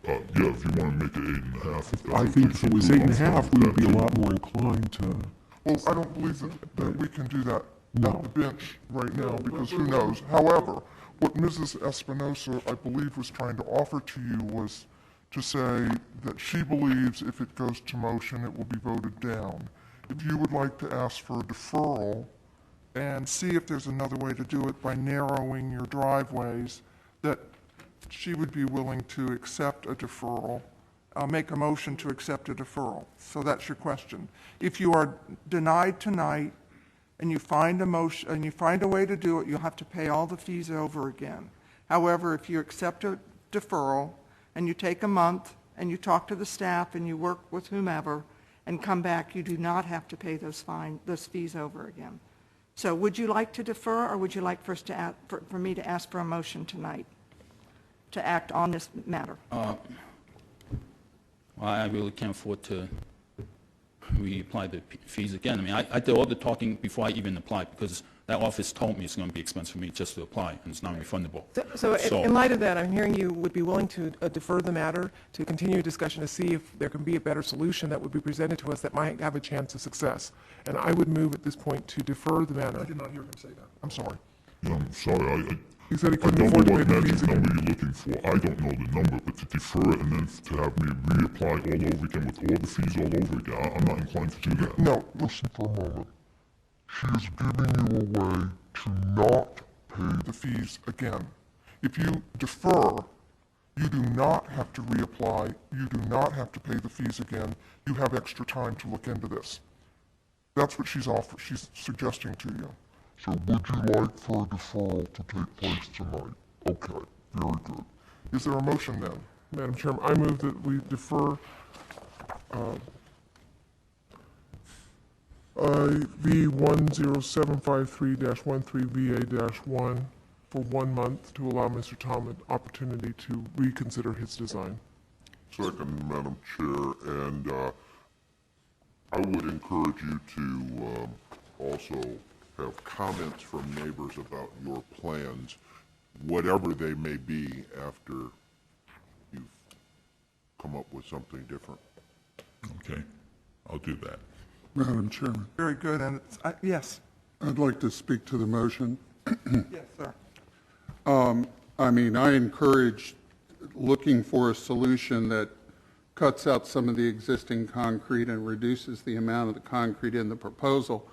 yeah, if you want to make it 8.5. if that's I what think takes if it you was to, I'm 8.5, fine we with would be a that, lot more inclined to... Well, I don't believe that we can do that at the bench right now, because who knows? However, what Mrs. Espinosa, I believe, was trying to offer to you was to say that she believes if it goes to motion, it will be voted down. If you would like to ask for a deferral and see if there's another way to do it by narrowing your driveways, that she would be willing to accept a deferral. I'll make a motion to accept a deferral. So that's your question. If you are denied tonight and you find a motion and you find a way to do it, you'll have to pay all the fees over again. However, if you accept a deferral and you take a month and you talk to the staff and you work with whomever and come back, you do not have to pay those fees over again. So would you like to defer, or would you like for me to ask for a motion tonight to act on this matter? Well, I really can't afford to reapply the fees again. I mean, I did all the talking before I even applied, because that office told me it's going to be expensive for me just to apply, and it's non-refundable. So in light of that, I'm hearing you would be willing to defer the matter, to continue discussion to see if there can be a better solution that would be presented to us that might have a chance of success. And I would move at this point to defer the matter. I did not hear him say that. I'm sorry. Yeah, I'm sorry. He said he I couldn't don't afford to know pay what the fees magic again. number you're looking for. I don't know the number, but to defer it and then to have me reapply all over again with all the fees all over again, I'm not inclined to do that. No, listen for a moment. She is giving you a way to not pay the fees again. If you defer, you do not have to reapply. You do not have to pay the fees again. You have extra time to look into this. That's what she's suggesting to you. So would you like for a deferral to take place tonight? Okay, very good. Is there a motion then? Madam Chairman, I move that we defer V10753-13VA-1 for 1 month to allow Mr. Tom an opportunity to reconsider his design. Second, Madam Chair, and I would encourage you to also have comments from neighbors about your plans, whatever they may be, after you've come up with something different. Okay, I'll do that. Madam Chairman, Very good, and yes. I'd like to speak to the motion. Yes, sir. I mean, I encourage looking for a solution that cuts out some of the existing concrete and reduces the amount of the concrete in the proposal.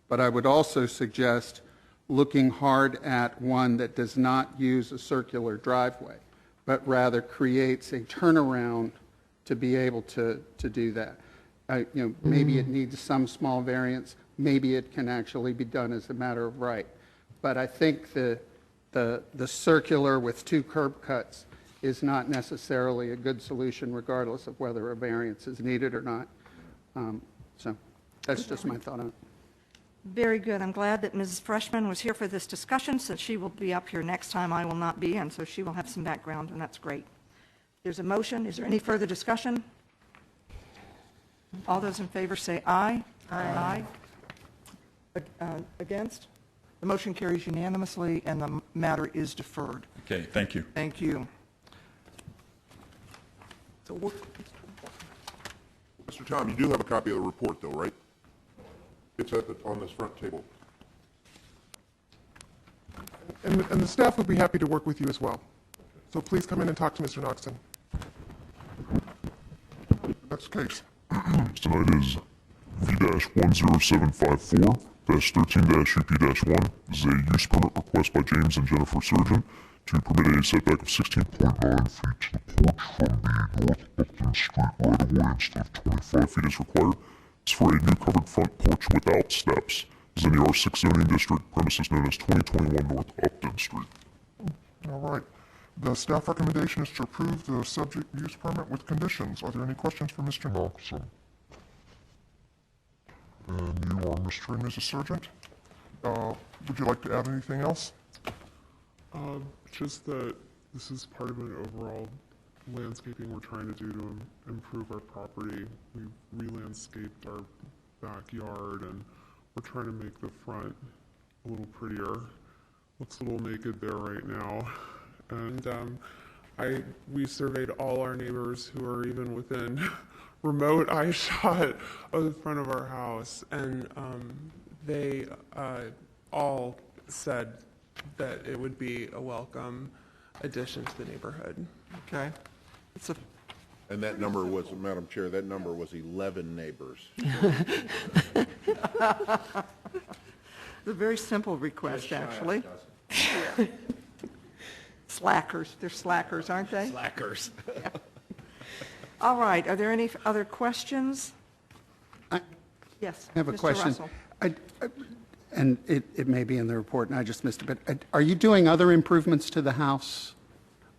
But I would also suggest looking hard at one that does not use a circular driveway, but rather creates a turnaround to be able to do that. Maybe it needs some small variance. Maybe it can actually be done as a matter of right. But I think the circular with 2 curb cuts is not necessarily a good solution, regardless of whether a variance is needed or not. So that's just my thought on it. Very good. I'm glad that Mrs. Freshman was here for this discussion, since she will be up here next time. I will not be, and so she will have some background, and that's great. There's a motion. Is there any further discussion? All those in favor say aye. Aye. Against? The motion carries unanimously, and the matter is deferred. Okay, thank you. Thank you. So Mr. Tom, you do have a copy of the report, though, right? It's on this front table. And the staff would be happy to work with you as well. So please come in and talk to Mr. Noxon. Next case. Tonight is V-10754-13-UP-1. This is a use permit request by James and Jennifer Surgeon to permit a setback of 16.9 feet to the porch from the North Upton Street right-of-way instead of 25 feet as required. It's for a new covered front porch without steps. It's in the R6 zoning district, premises known as 2021 North Upton Street. All right. The staff recommendation is to approve the subject use permit with conditions. Are there any questions for Mr. Noxon? And you are Mr. and Mrs. Sargent. Would you like to add anything else? Just that this is part of an overall landscaping we're trying to do to improve our property. We re-landscaped our backyard, and we're trying to make the front a little prettier. Looks a little naked there right now. And we surveyed all our neighbors who are even within remote eyeshot of the front of our house, and they all said that it would be a welcome addition to the neighborhood. Okay. It's a And that number was, Madam Chair, that number was 11 neighbors. It's a very simple request, actually. Slackers, they're slackers, aren't they? Slackers. Yeah. All right, are there any other questions? Yes, I have a Mr. question. Russell. And it may be in the report, and I just missed it, but are you doing other improvements to the house,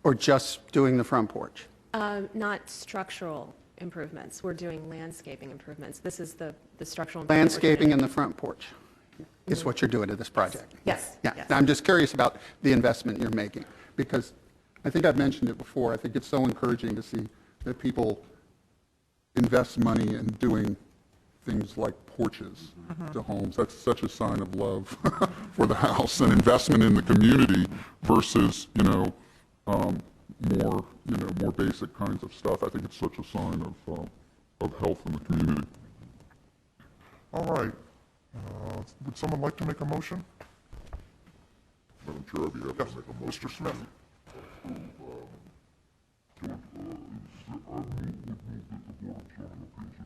or just doing the front porch? Not structural improvements. We're doing landscaping improvements. This is the structural. Landscaping in the front porch is what you're doing to this project? Yes. Yeah, yes. I'm just curious about the investment you're making, because I think I've mentioned it before, I think it's so encouraging to see that people invest money in doing things like porches to homes. That's such a sign of love for the house and investment in the community versus, more basic kinds of stuff. I think it's such a sign of health in the community. All right. Would someone like to make a motion? Madam Chair, I'd be happy to make a motion. Mr. Smith.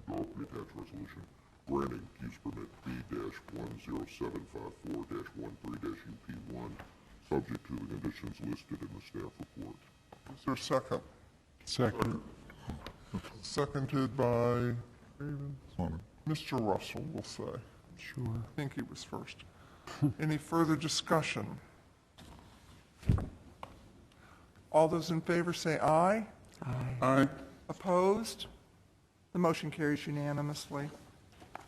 Adopt the attached resolution granting use permit B-10754-13-UP1, subject to the conditions listed in the staff report. Is there a second? Second. Seconded by Mr. Russell, we'll say. Sure. I think he was first. Any further discussion? All those in favor say aye. Aye. Opposed? The motion carries unanimously.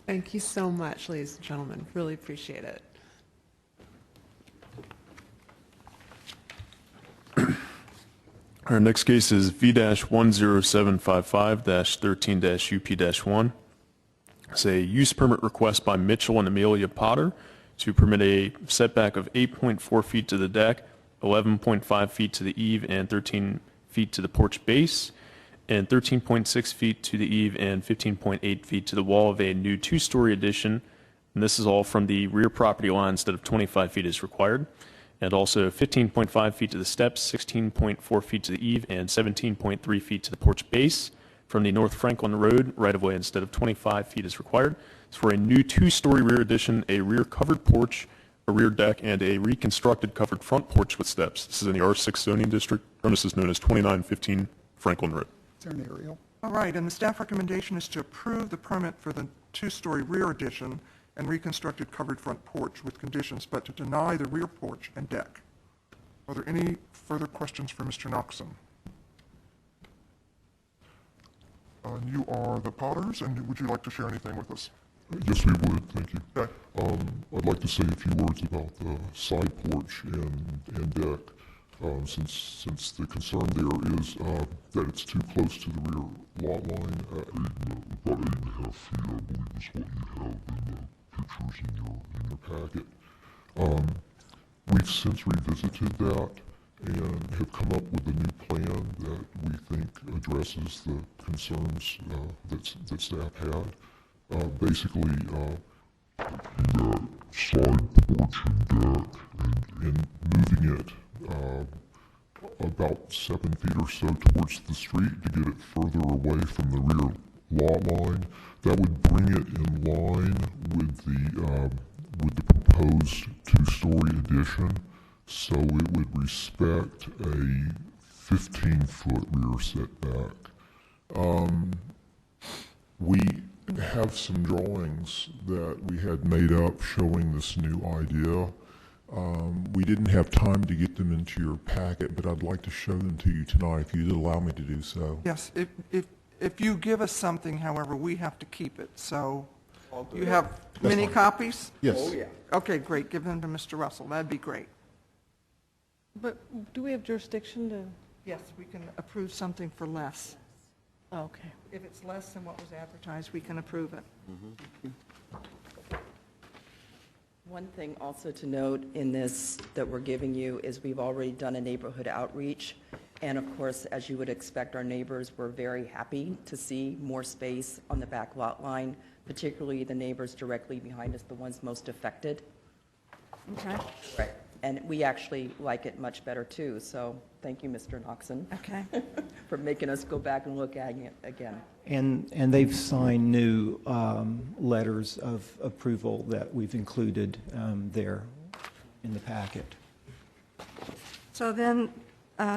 Thank you so much, ladies and gentlemen. Really appreciate it. Our next case is V-10755-13-UP-1. It's a use permit request by Mitchell and Amelia Potter to permit a setback of 8.4 feet to the deck, 11.5 feet to the eave, and 13 feet to the porch base, and 13.6 feet to the eave and 15.8 feet to the wall of a new two-story addition. And this is all from the rear property line instead of 25 feet as required. And also 15.5 feet to the steps, 16.4 feet to the eave, and 17.3 feet to the porch base from the North Franklin Road right-of-way instead of 25 feet as required. It's for a new two-story rear addition, a rear covered porch, a rear deck, and a reconstructed covered front porch with steps. This is in the R6 zoning district. Premises known as 2915 Franklin Road. Is there an aerial? All right, and the staff recommendation is to approve the permit for the two-story rear addition and reconstructed covered front porch with conditions, but to deny the rear porch and deck. Are there any further questions for Mr. Noxon? You are the Potters, and would you like to share anything with us? Yes, we would, thank you. Okay. I'd like to say a few words about the side porch and deck, since the concern there is that it's too close to the rear lot line. About 8.5 feet, I believe, is what you have in the pictures in your packet. We've since revisited that and have come up with a new plan that we think addresses the concerns that staff had. Basically, that side porch and deck and moving it about 7 feet or so towards the street to get it further away from the rear lot line. That would bring it in line with the proposed two-story addition, so it would respect a 15-foot rear setback. We have some drawings that we had made up showing this new idea. We didn't have time to get them into your packet, but I'd like to show them to you tonight if you'd allow me to do so. Yes, if you give us something, however, we have to keep it, so you have many copies? Yes. Oh, yeah. Okay, great, give them to Mr. Russell, that'd be great. But do we have jurisdiction to? Yes, we can approve something for less. Okay. If it's less than what was advertised, we can approve it. One thing also to note in this that we're giving you is we've already done a neighborhood outreach. And of course, as you would expect, our neighbors were very happy to see more space on the back lot line, particularly the neighbors directly behind us, the ones most affected. Okay. Right. And we actually like it much better too, so thank you, Mr. Noxon. Okay. For making us go back and look at it again. And they've signed new letters of approval that we've included there in the packet. So then,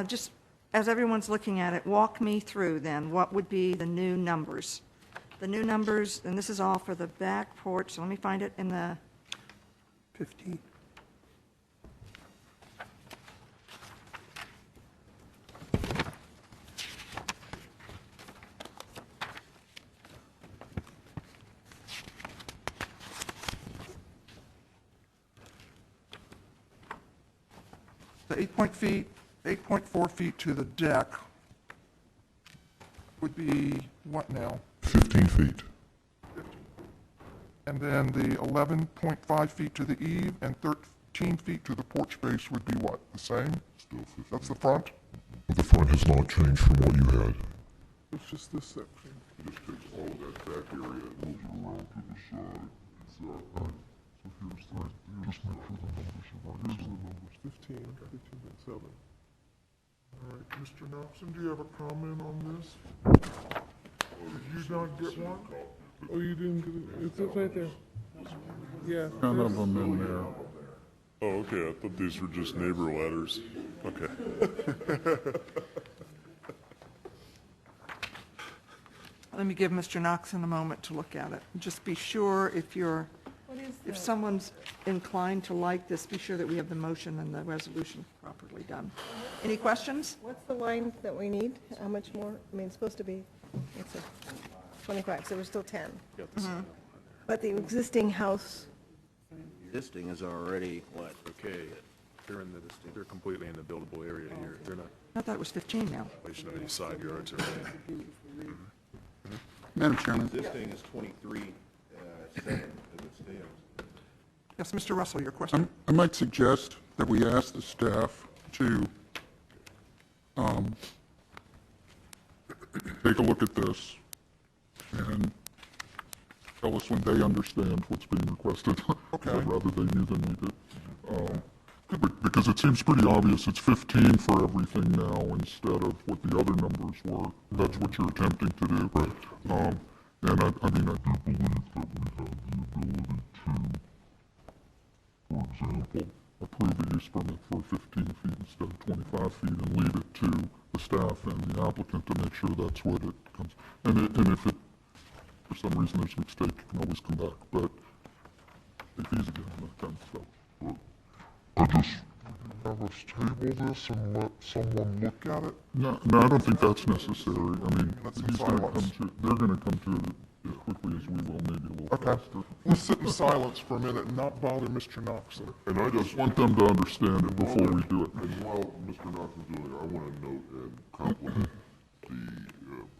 just as everyone's looking at it, walk me through then, what would be the new numbers? The new numbers, and this is all for the back porch, so let me find it in the 15. The 8.4 feet to the deck would be what now? 15 feet. And then the 11.5 feet to the eave and 13 feet to the porch base would be what, the same? Still 15. That's the front? The front has not changed from what you had. It's just this section. It just takes all of that back area and moves it around to the side. Exactly. So here's the, just make sure the numbers are right. Here's the numbers, 15.7. All right, Mr. Noxon, do you have a comment on this? Did you not get one? Oh, you didn't get it? It's right there. Yeah. None of them in there. Oh, okay, I thought these were just neighbor ladders. Okay. Let me give Mr. Noxon a moment to look at it. Just be sure if someone's inclined to like this, be sure that we have the motion and the resolution properly done. Any questions? What's the line that we need? How much more? I mean, it's supposed to be, it's a 25, so we're still 10. But the existing house, Existing is already, what? Okay, they're completely in the buildable area here. They're not I thought it was 15 now. violation of any side yards or anything. Madam Chairman. Existing is 23, 7 as it stands. Yes, Mr. Russell, your question? I might suggest that we ask the staff to take a look at this and tell us when they understand what's being requested. Okay. Rather than you than we did. Because it seems pretty obvious it's 15 for everything now instead of what the other numbers were. That's what you're attempting to do. Right. And I mean, I do believe that we have the ability to, for example, approve a use permit for 15 feet instead of 25 feet and leave it to the staff and the applicant to make sure that's what it comes. And if it, for some reason there's a mistake, you can always come back. But if he's again, that kind of stuff. I just have us table this and let someone look at it. No, I don't think that's necessary. I mean, Let's they're going to come to it as quickly as we will, maybe a little faster. Let's sit in silence for a minute and not bother Mr. Noxon. And I just Want them to understand it before we do it. And while Mr. Knoxon's doing it, I want to note and compliment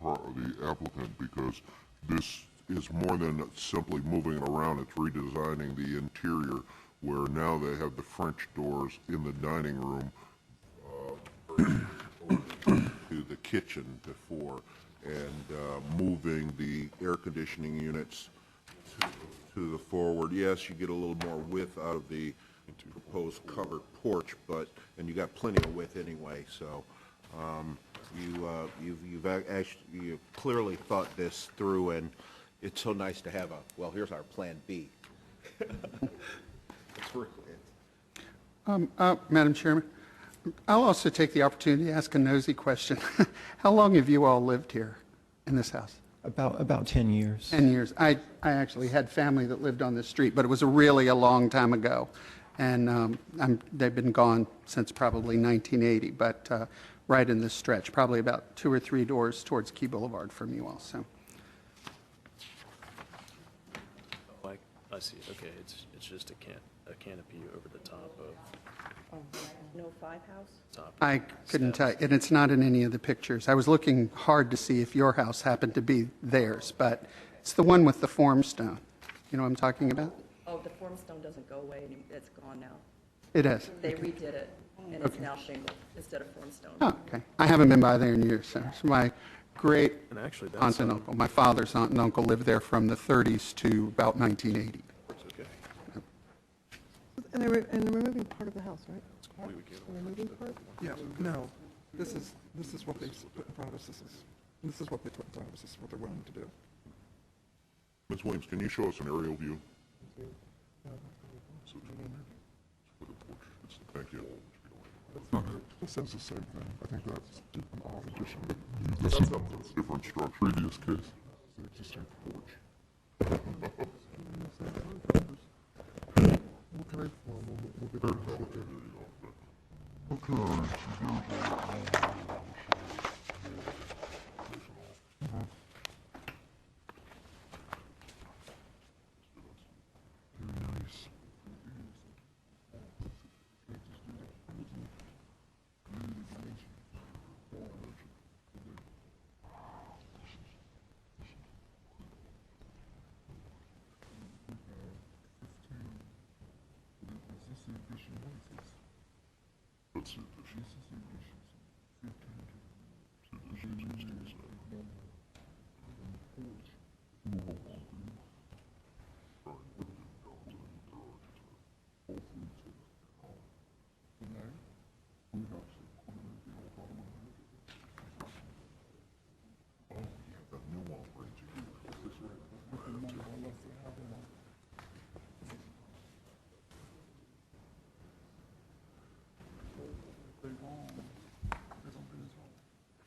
the applicant because this is more than simply moving it around. It's redesigning the interior where now they have the French doors in the dining room to the kitchen before, and moving the air conditioning units to the forward. Yes, you get a little more width out of the proposed covered porch, and you got plenty of width anyway, so you've clearly thought this through, and it's so nice to have here's our plan B. Madam Chairman, I'll also take the opportunity to ask a nosy question. How long have you all lived here in this house? About 10 years. 10 years. I actually had family that lived on this street, but it was really a long time ago. And they've been gone since probably 1980, but right in this stretch, probably about 2 or 3 doors towards Key Boulevard from you all. So. Like, I see, okay, it's just a canopy over the top of. No 5 house? Top I couldn't tell you, and it's not in any of the pictures. I was looking hard to see if your house happened to be theirs, but it's the one with the form stone. You know what I'm talking about? Oh, the form stone doesn't go away, it's gone now. It is. They redid it, and it's now shingle instead of form stone. Oh, okay. I haven't been by there in years. So my great And actually, that's aunt and uncle, my father's aunt and uncle lived there from the 30s to about 1980. It's okay. And they're removing part of the house, right? They're removing part? Yeah, no. This is what they put in front of us. This is what they put in front of us. This is what they're willing to do. Ms. Williams, can you show us an aerial view? Thank you. This says the same thing. I think that's an odd addition. That's a different structure. Previous case, the existing porch. Okay, well, we'll get there. Okay.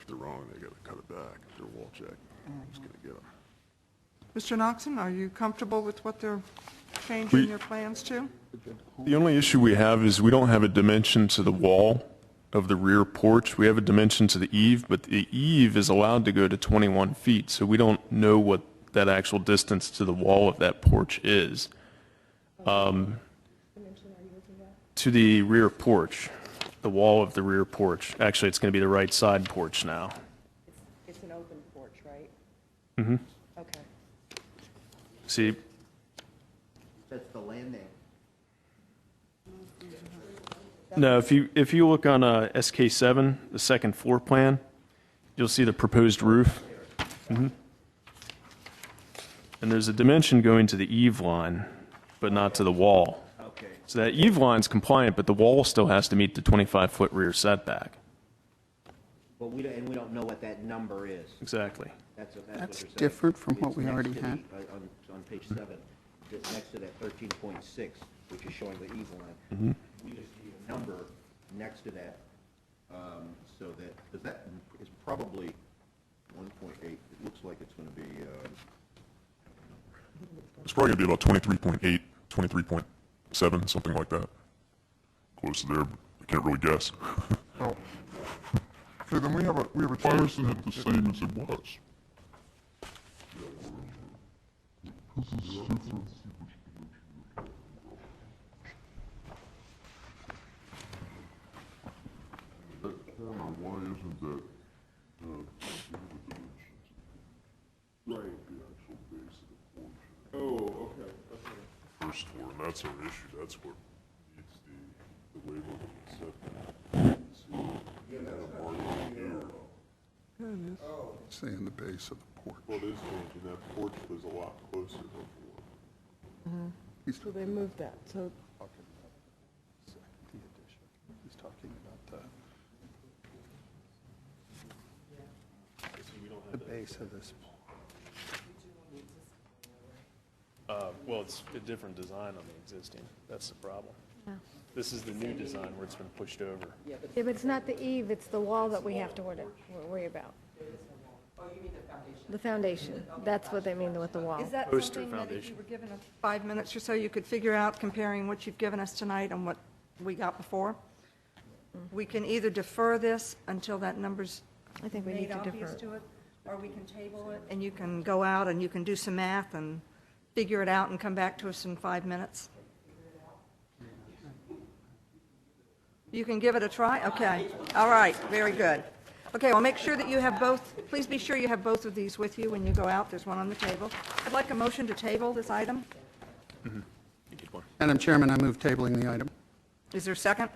If they're wrong, they gotta cut it back. If they're wall check, just gonna get them. Mr. Knoxon, are you comfortable with what they're changing your plans to? The only issue we have is we don't have a dimension to the wall of the rear porch. We have a dimension to the eave, but the eave is allowed to go to 21 feet, so we don't know what that actual distance to the wall of that porch is. To the rear porch, the wall of the rear porch. Actually, it's going to be the right side porch now. It's an open porch, right? Mm-hmm. Okay. See, That's the landing. no, if you look on SK7, the second floor plan, you'll see the proposed roof. Mm-hmm. And there's a dimension going to the eave line, but not to the wall. Okay. So that eave line's compliant, but the wall still has to meet the 25-foot rear setback. But we don't know what that number is. Exactly. That's what That's you're saying. different from what It's we next already to the- had. On page 7, it's next to that 13.6, which is showing the eve line. Mm-hmm. We just need a number next to that, so that, because that is probably 1.8. It looks like it's going to be, It's probably going to be about 23.8, 23.7, something like that. Close to there, but I can't really guess. Oh. Okay, then we have a Why choice. isn't it the same as it was? That corner, why isn't that, right, the actual base of the porch? Oh, okay. First floor, and that's our issue. That's what needs the waiver of setback. See, you have already here. Say in the base of the porch. Well, it is changing. That porch was a lot closer before. So they moved that, so He's talking about the base of this. Well, it's a different design on the existing. That's the problem. Yeah. This is the new design where it's been pushed over. Yeah, but it's not the eave, it's the wall that we have to worry about. Oh, you mean the foundation? The foundation, that's what they mean with the wall. Is that Poster something that if foundation. you were given 5 minutes or so, you could figure out, comparing what you've given us tonight and what we got before? We can either defer this until that number's I think we need made to obvious defer. to it, or we can table it, and you can go out and you can do some math and figure it out and come back to us in 5 minutes. You can give it a try? Okay. All right, very good. Okay, well, make sure that you have both, please be sure you have both of these with you when you go out. There's one on the table. I'd like a motion to table this item. Madam Chairman, I move tabling the item. Is there a second?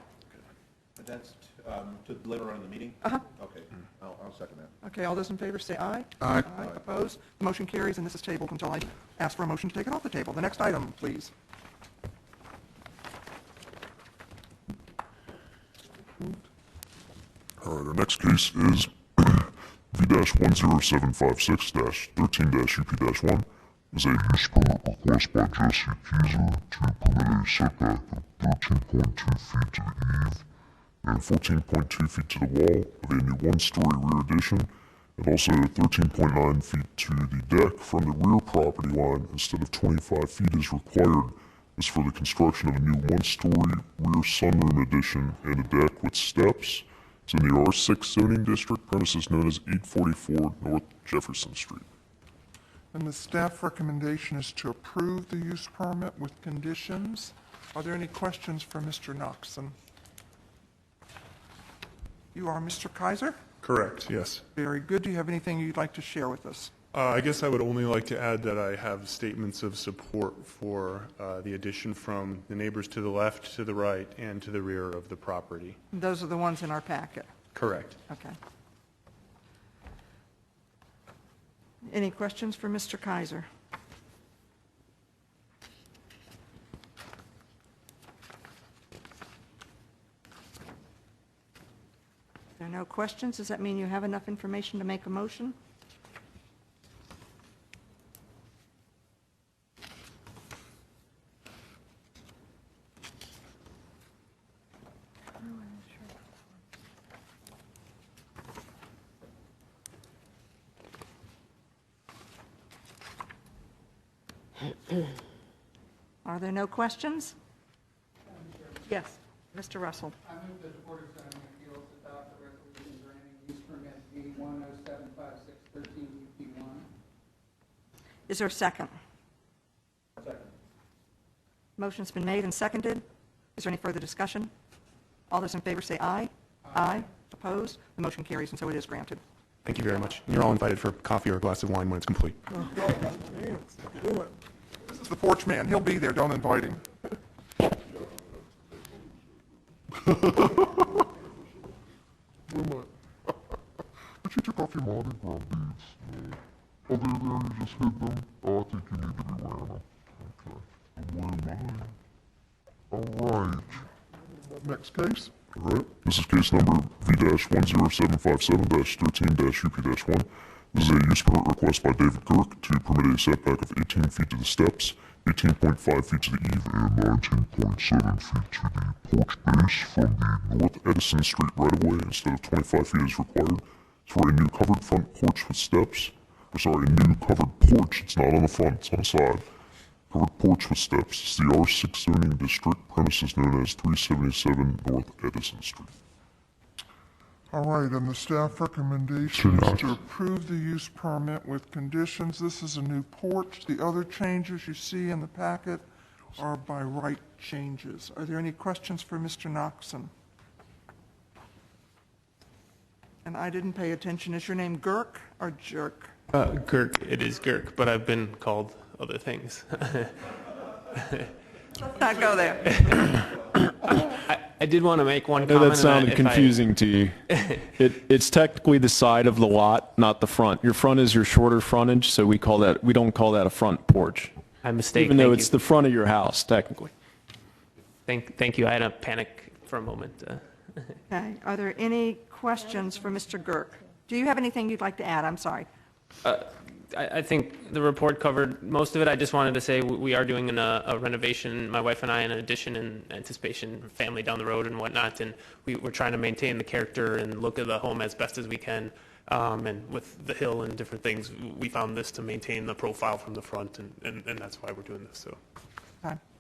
But that's to later on in the meeting? Uh-huh. Okay, I'll second that. Okay, all those in favor say aye. Aye. Opposed? The motion carries, and this is tabled until I ask for a motion to take it off the table. The next item, please. All right, our next case is V-10756-13-UP-1. Is a use permit request by Jesse Keyser to permit a setback of 13.2 feet to the eave and 14.2 feet to the wall of a new one-story rear addition, and also 13.9 feet to the deck from the rear property line instead of 25 feet as required. Is for the construction of a new one-story rear sunroom addition and a deck with steps. It's in the R6 zoning district, premises known as 844 North Jefferson Street. And the staff recommendation is to approve the use permit with conditions. Are there any questions for Mr. Knoxon? You are Mr. Kaiser? Correct, yes. Very good. Do you have anything you'd like to share with us? I guess I would only like to add that I have statements of support for the addition from the neighbors to the left, to the right, and to the rear of the property. Those are the ones in our packet. Correct. Okay. Any questions for Mr. Kaiser? If there are no questions, does that mean you have enough information to make a motion? Are there no questions? Yes, Mr. Russell. I move that the Board of Zoning Appeals adopt the resolution granting use permit B-1075613-UP1. Is there a second? Second. Motion's been made and seconded. Is there any further discussion? All those in favor say aye. Aye. Opposed? The motion carries, and so it is granted. Thank you very much. You're all invited for coffee or a glass of wine when it's complete. This is the porch man. He'll be there. Don't invite him. But you took off your Mardi Gras beads. Oh, they're there, you just hid them? Oh, I think you need to be wearing them. Okay. I'm wearing mine. All right. Next case. All right. This is case number V-10757-13-UP-1. This is a use permit request by David Girk to permit a setback of 18 feet to the steps, 18.5 feet to the eave, and 19.7 feet to the porch base from the North Edison Street right-of-way instead of 25 feet as required. It's for a new covered front porch with steps. A new covered porch. It's not on the front, it's on the side. Covered porch with steps. It's the R6 zoning district, premises known as 377 North Edison Street. All right, and the staff recommendation is to approve the use permit with conditions. This is a new porch. The other changes you see in the packet are by right changes. Are there any questions for Mr. Knoxon? And I didn't pay attention. Is your name Girk or Jerk? Girk, it is Girk, but I've been called other things. Let's not go there. I did want to make one I know comment. that sounded confusing to you. It's technically the side of the lot, not the front. Your front is your shorter frontage, so we don't call that a front porch. I mistake. Even though it's the front of your house, technically. Thank you. I had a panic for a moment. Okay. Are there any questions for Mr. Girk? Do you have anything you'd like to add? I'm sorry. I think the report covered most of it. I just wanted to say we are doing a renovation, my wife and I, in an addition in anticipation of family down the road and whatnot, and we're trying to maintain the character and look of the home as best as we can. And with the hill and different things, we found this to maintain the profile from the front, and that's why we're doing this. So.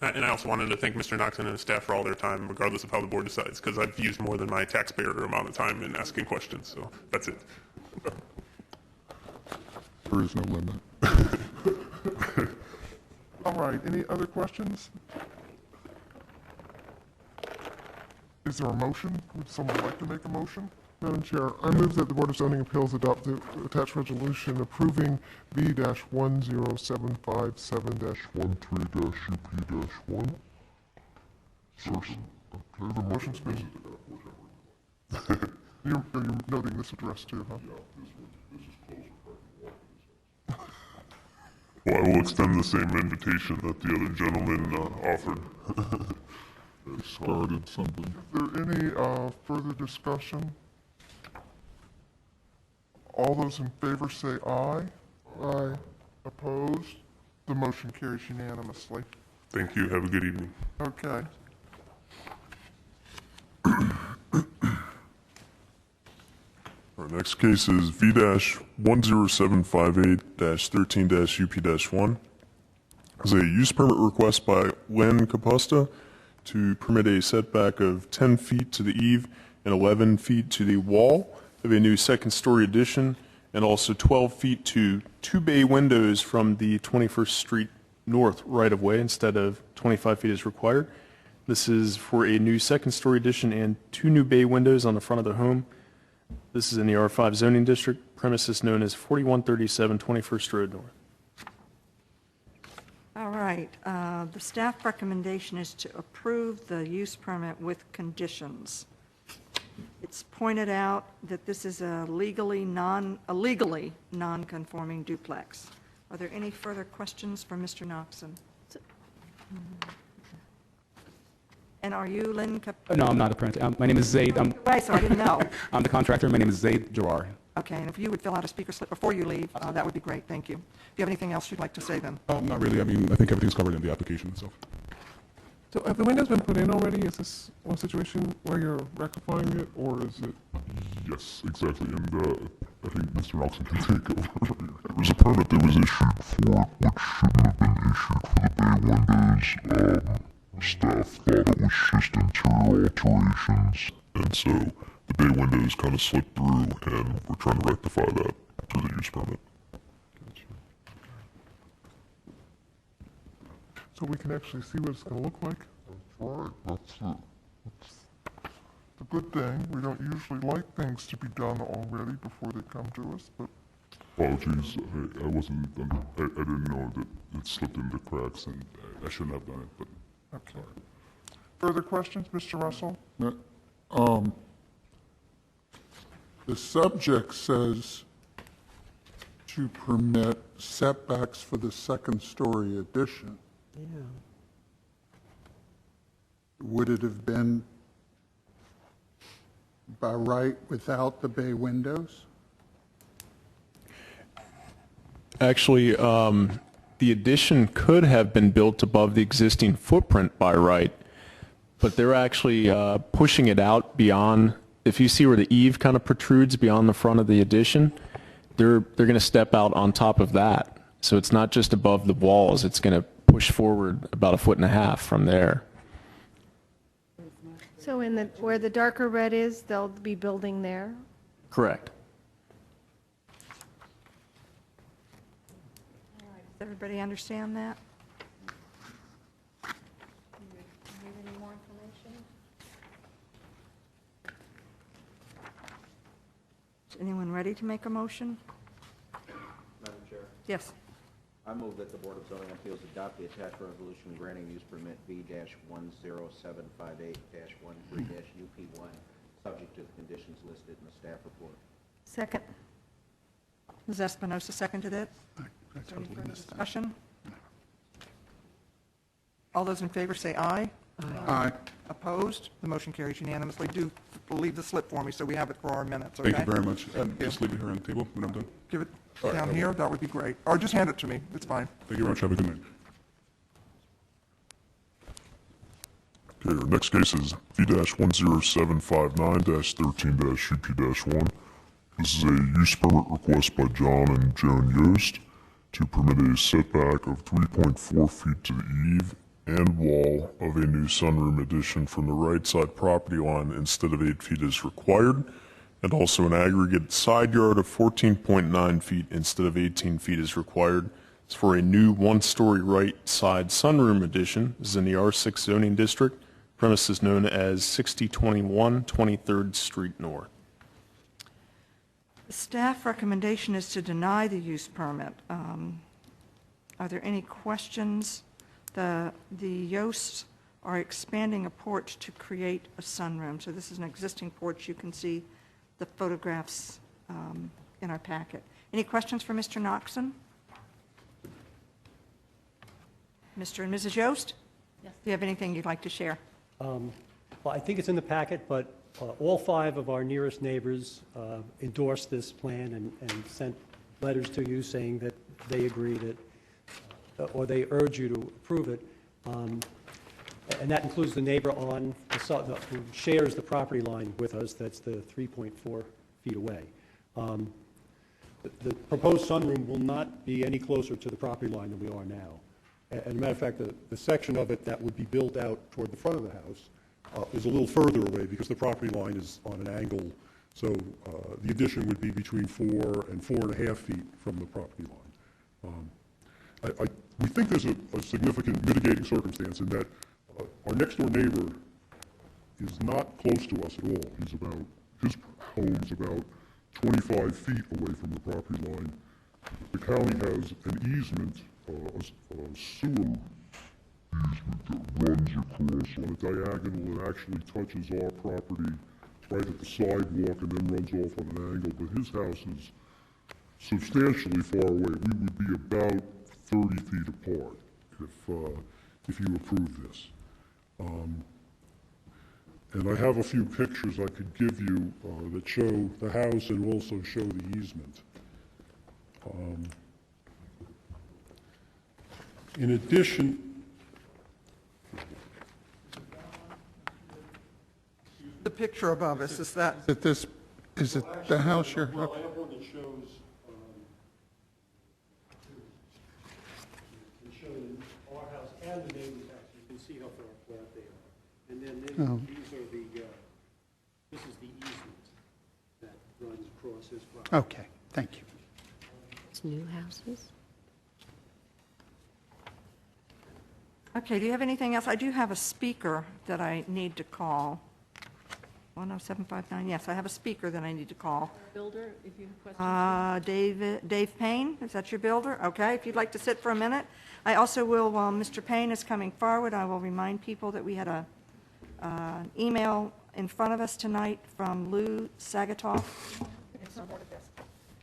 And I also wanted to thank Mr. Knoxon and his staff for all their time, regardless of how the board decides, because I've used more than my taxpayer amount of time in asking questions, so that's it. There is no limit. All right, any other questions? Is there a motion? Would someone like to make a motion? Madam Chair, I move that the Board of Zoning Appeals adopt the attached resolution approving B-10757-13-UP-1. Okay, the motion's been... You're noting this address too, huh? Well, I will extend the same invitation that the other gentleman offered. Started something. Is there any further discussion? All those in favor say aye. Aye. Opposed? The motion carries unanimously. Thank you. Have a good evening. Okay. Our next case is V-10758-13-UP-1. It's a use permit request by Len Caposta to permit a setback of 10 feet to the eave and 11 feet to the wall of a new second-story addition, and also 12 feet to two bay windows from the 21st Street North right-of-way instead of 25 feet as required. This is for a new second-story addition and two new bay windows on the front of the home. This is in the R5 zoning district, premises known as 4137 21st Road North. All right, the staff recommendation is to approve the use permit with conditions. It's pointed out that this is a legally non-conforming duplex. Are there any further questions for Mr. Knoxon? And are you Lynn No, I'm not a parent. My name is Zaid. Right, so I didn't know. I'm the contractor. My name is Zaid Gerard. Okay, and if you would fill out a speaker slip before you leave, that would be great. Thank you. Do you have anything else you'd like to say then? Not really. I mean, I think everything's covered in the application itself. So have the windows been put in already? Is this one situation where you're rectifying it, or is it? Yes, exactly. And I think Mr. Knoxon can take over. There was a permit that was issued for it, which shouldn't have been issued for the bay windows. Staff thought it was just interior alterations, and so the bay windows kind of slipped through, and we're trying to rectify that through the use permit. So we can actually see what it's going to look like? That's right. That's a good thing. We don't usually like things to be done already before they come to us, but... Apologies, I wasn't, I didn't know that it slipped into cracks, and I shouldn't have done it, but... Okay. Further questions, Mr. Russell? The subject says to permit setbacks for the second-story addition. Yeah. Would it have been by right without the bay windows? Actually, the addition could have been built above the existing footprint by right, but they're actually pushing it out beyond. If you see where the eave kind of protrudes beyond the front of the addition, they're going to step out on top of that. So it's not just above the walls, it's going to push forward about 1.5 feet from there. So in the, where the darker red is, they'll be building there? Correct. Does everybody understand that? Need any more information? Is anyone ready to make a motion? Madam Chair, Yes. I move that the Board of Zoning Appeals adopt the attached resolution granting use permit V-10758-13-UP1, subject to the conditions listed in the staff report. Second. Ms. Espinosa seconded it. Is there any further discussion? All those in favor say aye. Aye. Opposed? The motion carries unanimously. Do leave the slip for me so we have it for our minutes, okay? Thank you very much. Just leave it here on the table when I'm done. Give it All right, down here, that would be great. Or just hand it to me, it's fine. Thank you very much. Have a good night. Okay, our next case is V-10759-13-UP-1. This is a use permit request by John and Joan Yost to permit a setback of 3.4 feet to the eave and wall of a new sunroom addition from the right side property line instead of 8 feet as required, and also an aggregate side yard of 14.9 feet instead of 18 feet as required. It's for a new one-story right side sunroom addition. This is in the R6 zoning district, premises known as 6021 23rd Street North. The staff recommendation is to deny the use permit. Are there any questions? The Yosts are expanding a porch to create a sunroom. So this is an existing porch. You can see the photographs in our packet. Any questions for Mr. Knoxon? Mr. and Mrs. Yost? Yes. Do you have anything you'd like to share? Well, I think it's in the packet, but All 5 of our nearest neighbors endorsed this plan and sent letters to you saying that they agree that, or they urge you to approve it. And that includes the neighbor on who shares the property line with us. That's the 3.4 feet away. The proposed sunroom will not be any closer to the property line than we are now. As a matter of fact, the section of it that would be built out toward the front of the house is a little further away because the property line is on an angle. So the addition would be between 4 and 4.5 feet from the property line. We think there's a significant mitigating circumstance in that our next door neighbor is not close to us at all. His home's about 25 feet away from the property line. The county has an easement, a sewer easement that runs across on a diagonal that actually touches our property right at the sidewalk and then runs off on an angle. But his house is substantially far away. We would be about 30 feet apart if you approve this. And I have a few pictures I could give you that show the house and also show the easement. In addition, the picture above us, is that? Is it the house you're? Well, I have one that shows, our house and the neighbor's house. You can see how far apart they are. And then this is the easement that runs across his property. Okay, thank you. It's new houses? Okay, do you have anything else? I do have a speaker that I need to call. 10759, yes, I have a speaker that I need to call. Builder, if you have questions. Dave Payne, is that your builder? Okay, if you'd like to sit for a minute. I also will, while Mr. Payne is coming forward, I will remind people that we had an email in front of us tonight from Lou Sagatoff.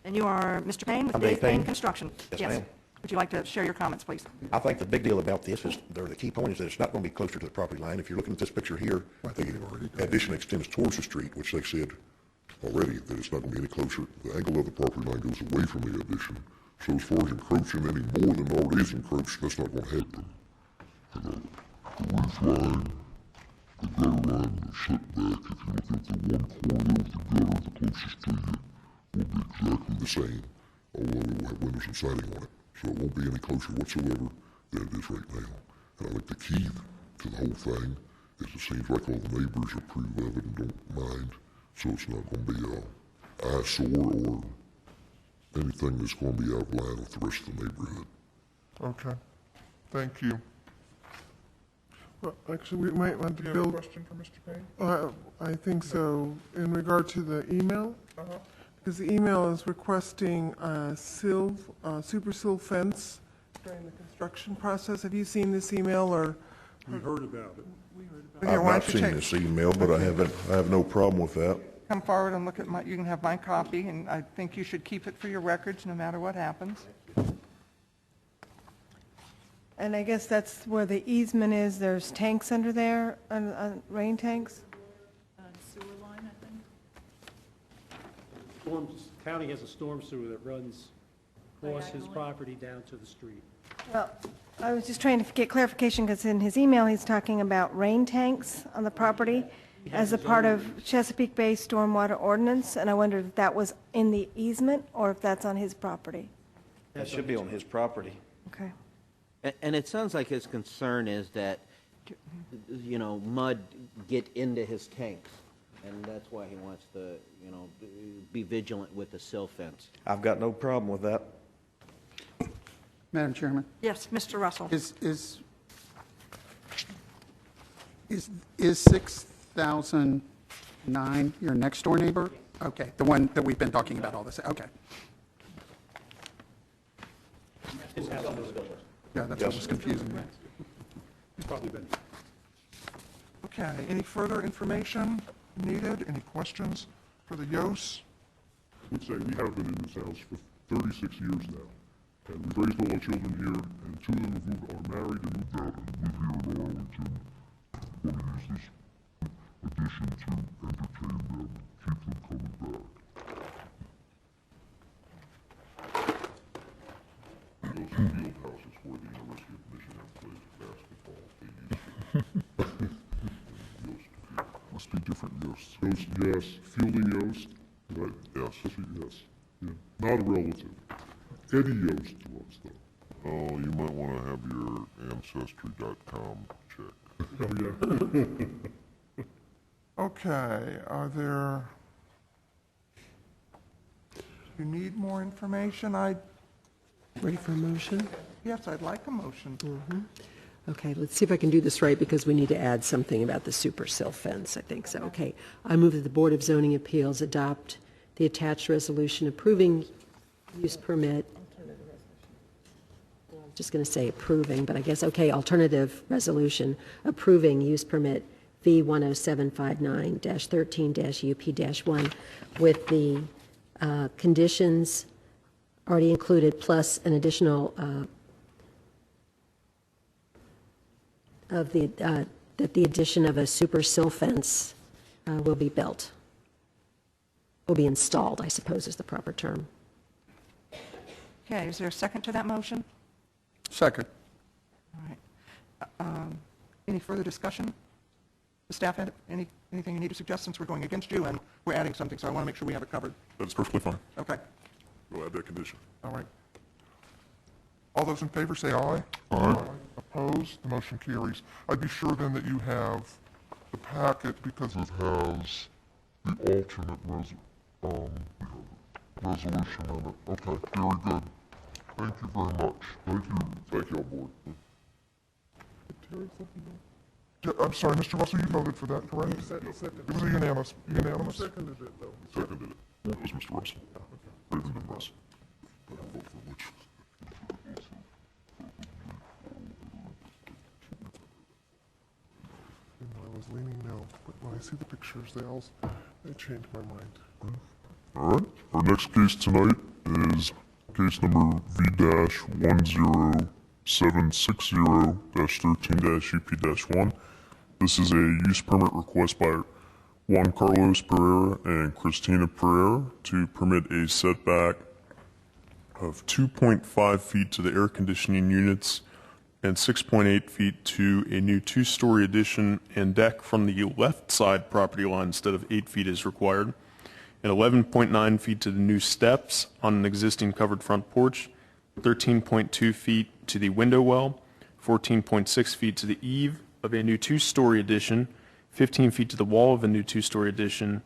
And you are Mr. Payne with Dave Payne Construction. Yes, ma'am. Would you like to share your comments, please? I think the big deal about this is, the key point is that it's not going to be closer to the property line. If you're looking at this picture here, the addition extends towards the street, which they said already that it's not going to be any closer. The angle of the property line goes away from the addition. So as far as encroaching any more than already is encroached, that's not going to happen. The roof line, the gutter line, the setback, if you look at the one corner of the gutter, the closest to you, will be exactly the same, although it will have windows and siding on it. So it won't be any closer whatsoever than it is right now. And I think the key to the whole thing is it seems like all the neighbors approve of it and don't mind, so it's not going to be an eyesore or anything that's going to be out of line with the rest of the neighborhood. Okay, thank you. Well, actually, we might want to Do you have a build. question for Mr. Payne? I think so. In regard to the email, because the email is requesting a super sill fence during the construction process. Have you seen this email or? We heard about it. Here, I've why not don't you seen take- this email, but I have no problem with that. Come forward and look at you can have my copy, and I think you should keep it for your records no matter what happens. And I guess that's where the easement is. There's tanks under there, rain tanks? Sewer line, I think. County has a storm sewer that runs across his property down to the street. Well, I was just trying to get clarification, because in his email, he's talking about rain tanks on the property as a part of Chesapeake Bay Stormwater Ordinance, and I wondered if that was in the easement or if that's on his property. That should be on his property. Okay. And it sounds like his concern is that, mud get into his tanks, and that's why he wants to, be vigilant with the sill fence. I've got no problem with that. Madam Chairman? Yes, Mr. Russell. Is 6009 your next door neighbor? Okay, the one that we've been talking about all this, okay. His house is built. Yeah, that's what was confusing me. He's probably been. Okay, any further information needed? Any questions for the Yos? I would say we have been in this house for 36 years now. And we've raised all our children here, and 2 of them are married and moved out and live here in Arlington. Want to use this addition to entertain field houses where the University of Michigan plays basketball. Must be different Yost. Yost, yes. Fielding Yost. Right. Yes. Yes. Yeah. Not a relative. Eddie Yost was though. Oh, you might want to have your Ancestry.com checked. Oh, yeah. Okay, are there, You need more information? Ready for a motion? Yes, I'd like a motion. Okay, let's see if I can do this right, because we need to add something about the super sill fence, I think so. Okay, I move that the Board of Zoning Appeals adopt the attached resolution approving use permit. I'm just going to say approving, but I guess, okay, alternative resolution approving use permit V10759-13-UP-1 with the conditions already included, plus an additional that the addition of a super sill fence will be built. Will be installed, I suppose is the proper term. Okay, is there a second to that motion? Second. All right. Any further discussion? The staff had anything you need to suggest, since we're going against you and we're adding something, so I want to make sure we have it covered. That's perfectly fine. Okay. We'll add that condition. all right. All those in favor say aye. Aye. Opposed? The motion carries. I'd be sure then that you have the packet, because It has the alternate resolution in it. Okay, very good. Thank you very much. Thank you. Thank you, all board. I'm sorry, Mr. Russell, you voted for that, correct? Seconded. It was a unanimous. Seconded it, though. Seconded it. That was Mr. Russell. Raven and Russell. But I'll vote for which. I was leaning no, but when I see the pictures, they change my mind. All right. Our next case tonight is case number V-10760-13-UP-1. This is a use permit request by Juan Carlos Pereira and Christina Pereira to permit a setback of 2.5 feet to the air conditioning units and 6.8 feet to a new two-story addition and deck from the left side property line instead of 8 feet as required, and 11.9 feet to the new steps on an existing covered front porch, 13.2 feet to the window well, 14.6 feet to the eave of a new two-story addition, 15 feet to the wall of a new two-story addition,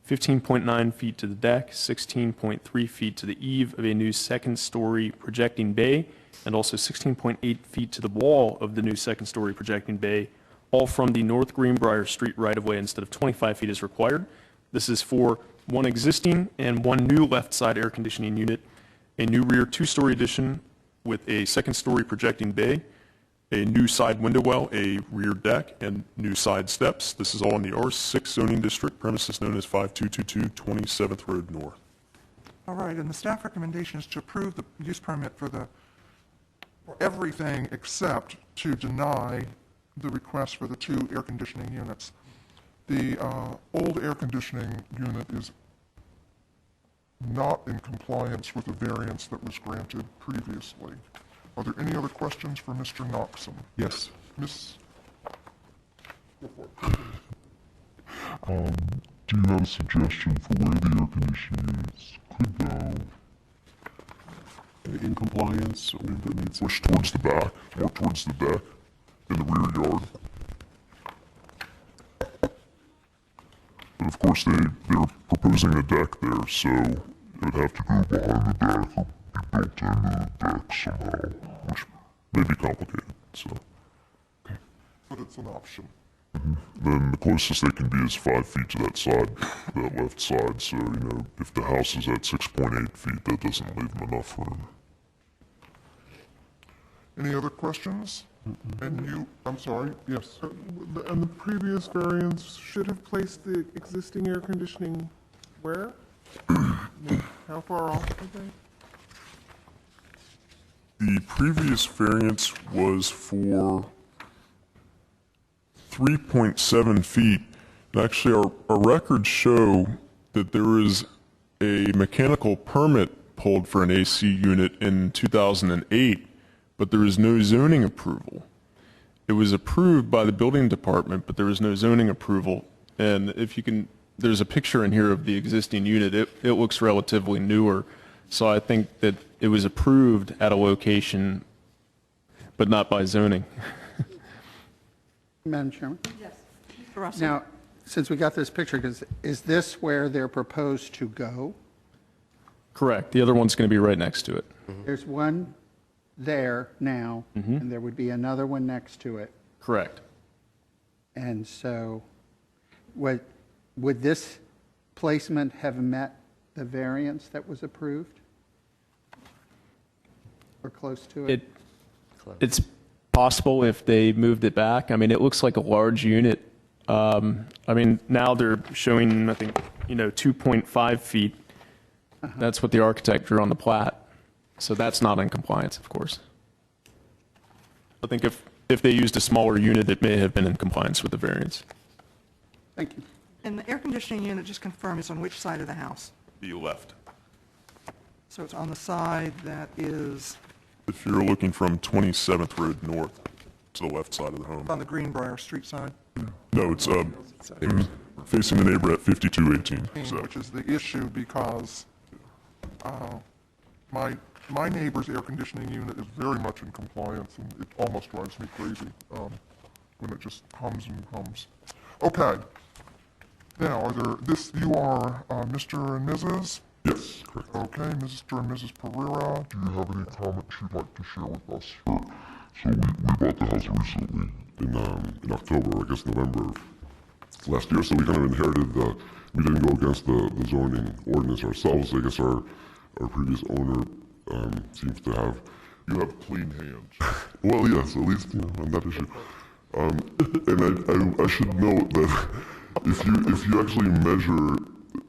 15.9 feet to the deck, 16.3 feet to the eave of a new second-story projecting bay, and also 16.8 feet to the wall of the new second-story projecting bay, all from the North Greenbrier Street right-of-way instead of 25 feet as required. This is for one existing and one new left-side air conditioning unit, a new rear two-story addition with a second-story projecting bay, a new side window well, a rear deck, and new side steps. This is all in the R6 zoning district, premises known as 5222 27th Road North. All right, and the staff recommendation is to approve the use permit for everything except to deny the request for the two air conditioning units. The old air conditioning unit is not in compliance with the variance that was granted previously. Are there any other questions for Mr. Knoxon? Yes. Miss? Go for Do it. you have a suggestion for where the air conditioning units could go? In compliance, or that needs Push towards the back, more towards the deck, in the rear yard. But of course, they're proposing a deck there, so it would have to go behind the deck or be built into the deck somehow, which may be complicated, so. But it's an option. Then the closest they can be is 5 feet to that side, that left side, so, if the house is at 6.8 feet, that doesn't leave them enough room. Any other questions? And you, I'm sorry, yes. And the previous variance should have placed the existing air conditioning where? How far off, I think? The previous variance was for 3.7 feet. And actually, our records show that there is a mechanical permit pulled for an AC unit in 2008 but there is no zoning approval. It was approved by the building department, but there was no zoning approval. And if you can, there's a picture in here of the existing unit. It looks relatively newer. So I think that it was approved at a location, but not by zoning. Madam Chairman? Yes. Mr. Russell? Now, since we got this picture, is this where they're proposed to go? Correct. The other one's going to be right next to it. There's one there now, and there would be another one next to it. Correct. And so, would this placement have met the variance that was approved? Or close to it? It's possible if they moved it back. I mean, it looks like a large unit. I mean, now they're showing, I think, 2.5 feet. That's what the architect drew on the plat. So that's not in compliance, of course. I think if they used a smaller unit, it may have been in compliance with the variance. Thank you. And the air conditioning unit, just confirm, is on which side of the house? The left. So it's on the side that is If you're looking from 27th Road North to the left side of the home. on the Greenbrier Street side? No, it's facing the neighbor at 5218. So. Which is the issue because my neighbor's air conditioning unit is very much in compliance, and it almost drives me crazy when it just hums and hums. Okay. Now, you are Mr. and Mrs.? Yes, correct. Okay, Mr. and Mrs. Pereira, do you have any comments you'd like to share with us? Sure. So we bought the house recently in October, I guess November of last year. So we kind of inherited we didn't go against the zoning ordinance ourselves. I guess our previous owner seems to have. You have clean hands. Well, yes, at least on that issue. And I should note that if you actually measure,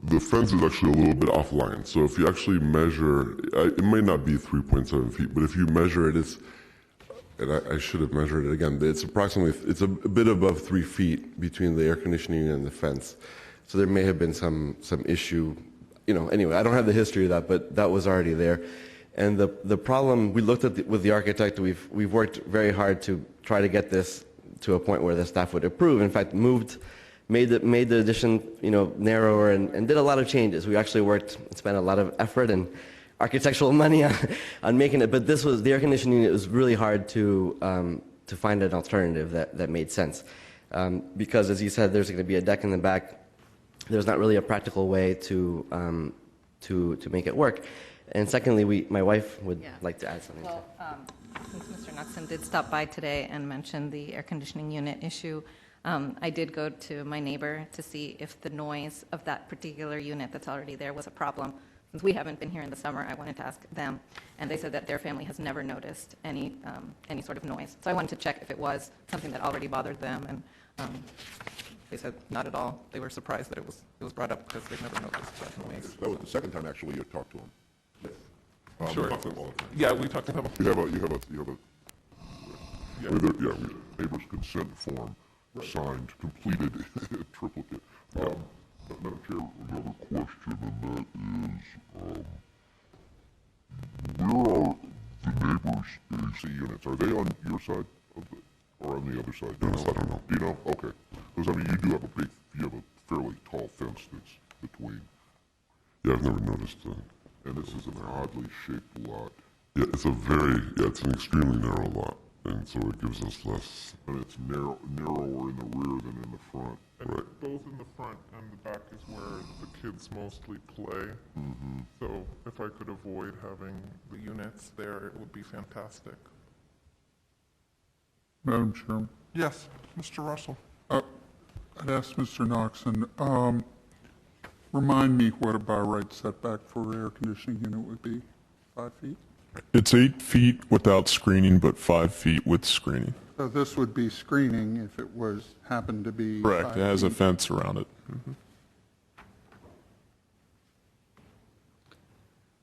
the fence is actually a little bit offline. So if you actually measure, it may not be 3.7 feet, but if you measure it, and I should have measured it again, it's a bit above 3 feet between the air conditioning unit and the fence. So there may have been some issue, anyway, I don't have the history of that, but that was already there. And the problem, we looked at with the architect, we've worked very hard to try to get this to a point where the staff would approve. In fact, made the addition, narrower and did a lot of changes. We actually spent a lot of effort and architectural money on making it, but the air conditioning unit was really hard to find an alternative that made sense. Because as you said, there's going to be a deck in the back. There's not really a practical way to make it work. And secondly, my wife would like to add something. Well, since Mr. Knoxon did stop by today and mention the air conditioning unit issue, I did go to my neighbor to see if the noise of that particular unit that's already there was a problem. Since we haven't been here in the summer, I wanted to ask them, and they said that their family has never noticed any sort of noise. So I wanted to check if it was something that already bothered them, and they said not at all. They were surprised that it was brought up because they've never noticed that noise. That was the second time actually you talked to him. Sure. We talked to him all the time. Yeah, we talked to him. Neighbor's consent form signed, completed, triplicate. Madam Chair, another question, and that is, where are the neighbors' AC units? Are they on your side or on the other side? I don't know. Do you know? Okay. Because, you do have you have a fairly tall fence that's between. Yeah, I've never noticed that. And this is an oddly shaped lot. Yeah, it's an extremely narrow lot, and so it gives us less. And it's narrower in the rear than in the front. And right. Both in the front and the back is where the kids mostly play. Mm-hmm. So if I could avoid having the units there, it would be fantastic. Madam Chairman. Yes, Mr. Russell. I'd ask Mr. Knoxon, remind me what a by right setback for air conditioning unit would be. 5 feet? It's 8 feet without screening, but 5 feet with screening. So this would be screening if it happened to be. Correct. 5 It has a feet. fence around it. Mm-hmm.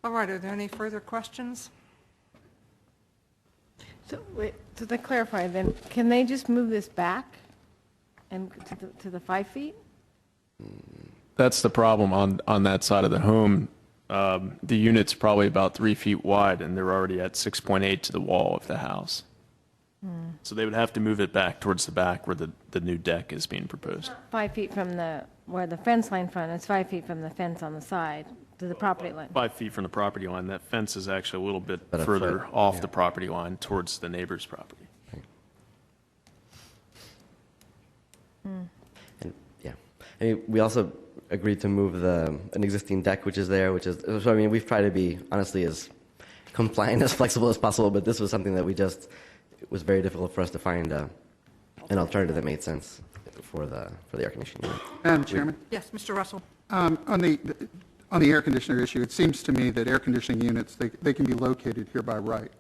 All right, are there any further questions? So, wait, so to clarify then, can they just move this back and to the 5 feet? That's the problem on that side of the home. The unit's probably about 3 feet wide, and they're already at 6.8 to the wall of the house. So they would have to move it back towards the back where the new deck is being proposed. 5 feet from where the fence line front is, 5 feet from the fence on the side to the property line. 5 feet from the property line. That fence is actually a little bit But a further foot, off yeah. the property line towards the neighbor's property. And, yeah. I mean, we also agreed to move an existing deck, which is there, so I mean, we've tried to be, honestly, as compliant, as flexible as possible, but this was something that it was very difficult for us to find an alternative that made sense for the air conditioning unit. Madam Chairman? Yes, Mr. Russell? On the air conditioner issue, it seems to me that air conditioning units, they can be located here by right.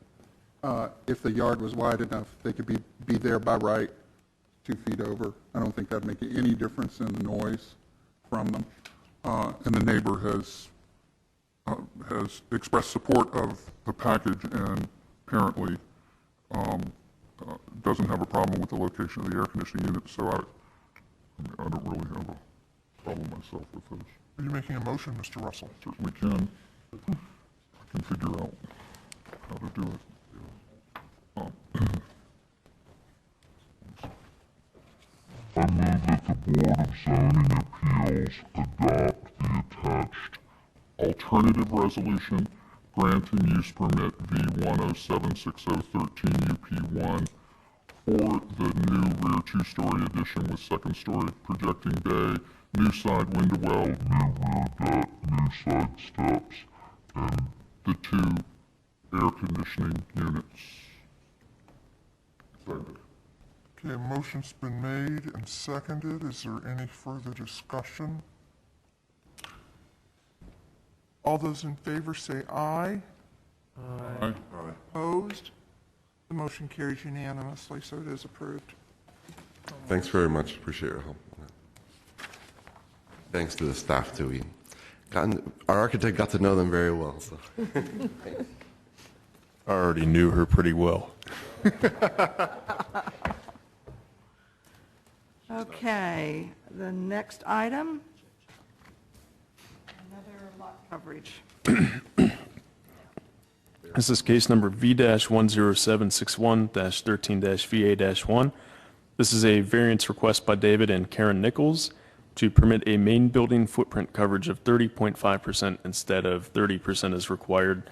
If the yard was wide enough, they could be there by right, 2 feet over. I don't think that'd make any difference in the noise from them. And the neighbor has expressed support of the package and apparently doesn't have a problem with the location of the air conditioning unit, so I don't really have a problem myself with those. Are you making a motion, Mr. Russell? Certainly can. I can figure out how to do it. I move that the Board of Zoning Appeals adopt the attached Alternative resolution granting use permit V1076013 UP1 for the new rear two-story addition with second-story projecting bay, new side window well, new rear deck, new side steps, and the 2 air conditioning units. Second. Okay, a motion's been made and seconded. Is there any further discussion? All those in favor say aye. Aye. Opposed? The motion carries unanimously, so it is approved. Thanks very much. Appreciate your help. Thanks to the staff, too. Our architect got to know them very well. So. I already knew her pretty well. Okay, the next item, another lot coverage. This is case number V-10761-13-VA-1. This is a variance request by David and Karen Nichols to permit a main building footprint coverage of 30.5% instead of 30% as required.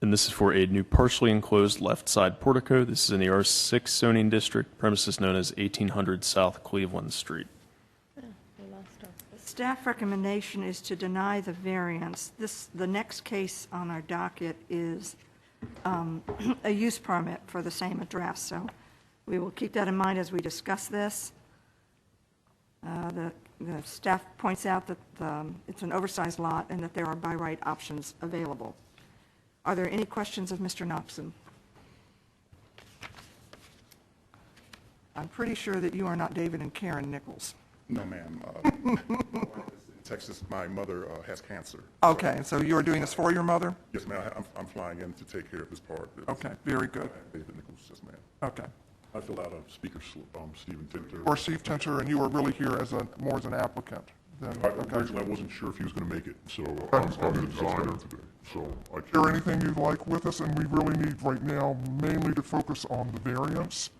And this is for a new partially enclosed left side portico. This is in the R6 zoning district, premises known as 1800 South Cleveland Street. The staff recommendation is to deny the variance. The next case on our docket is a use permit for the same address, so we will keep that in mind as we discuss this. The staff points out that it's an oversized lot and that there are by right options available. Are there any questions of Mr. Noxon? I'm pretty sure that you are not David and Karen Nichols. No, ma'am. Texas, my mother has cancer. Okay, so you are doing this for your mother? Yes, ma'am. I'm flying in to take care of this part. Okay, very good. David Nichols, yes, ma'am. Okay. I filled out a speaker slip, Stephen Tinter. Or Steve Tinter, and you were really here as more as an applicant? Originally, I wasn't sure if he was going to make it, so I'm the designer today, so I Is there anything you'd like with us? And we really need right now mainly to focus on the variance,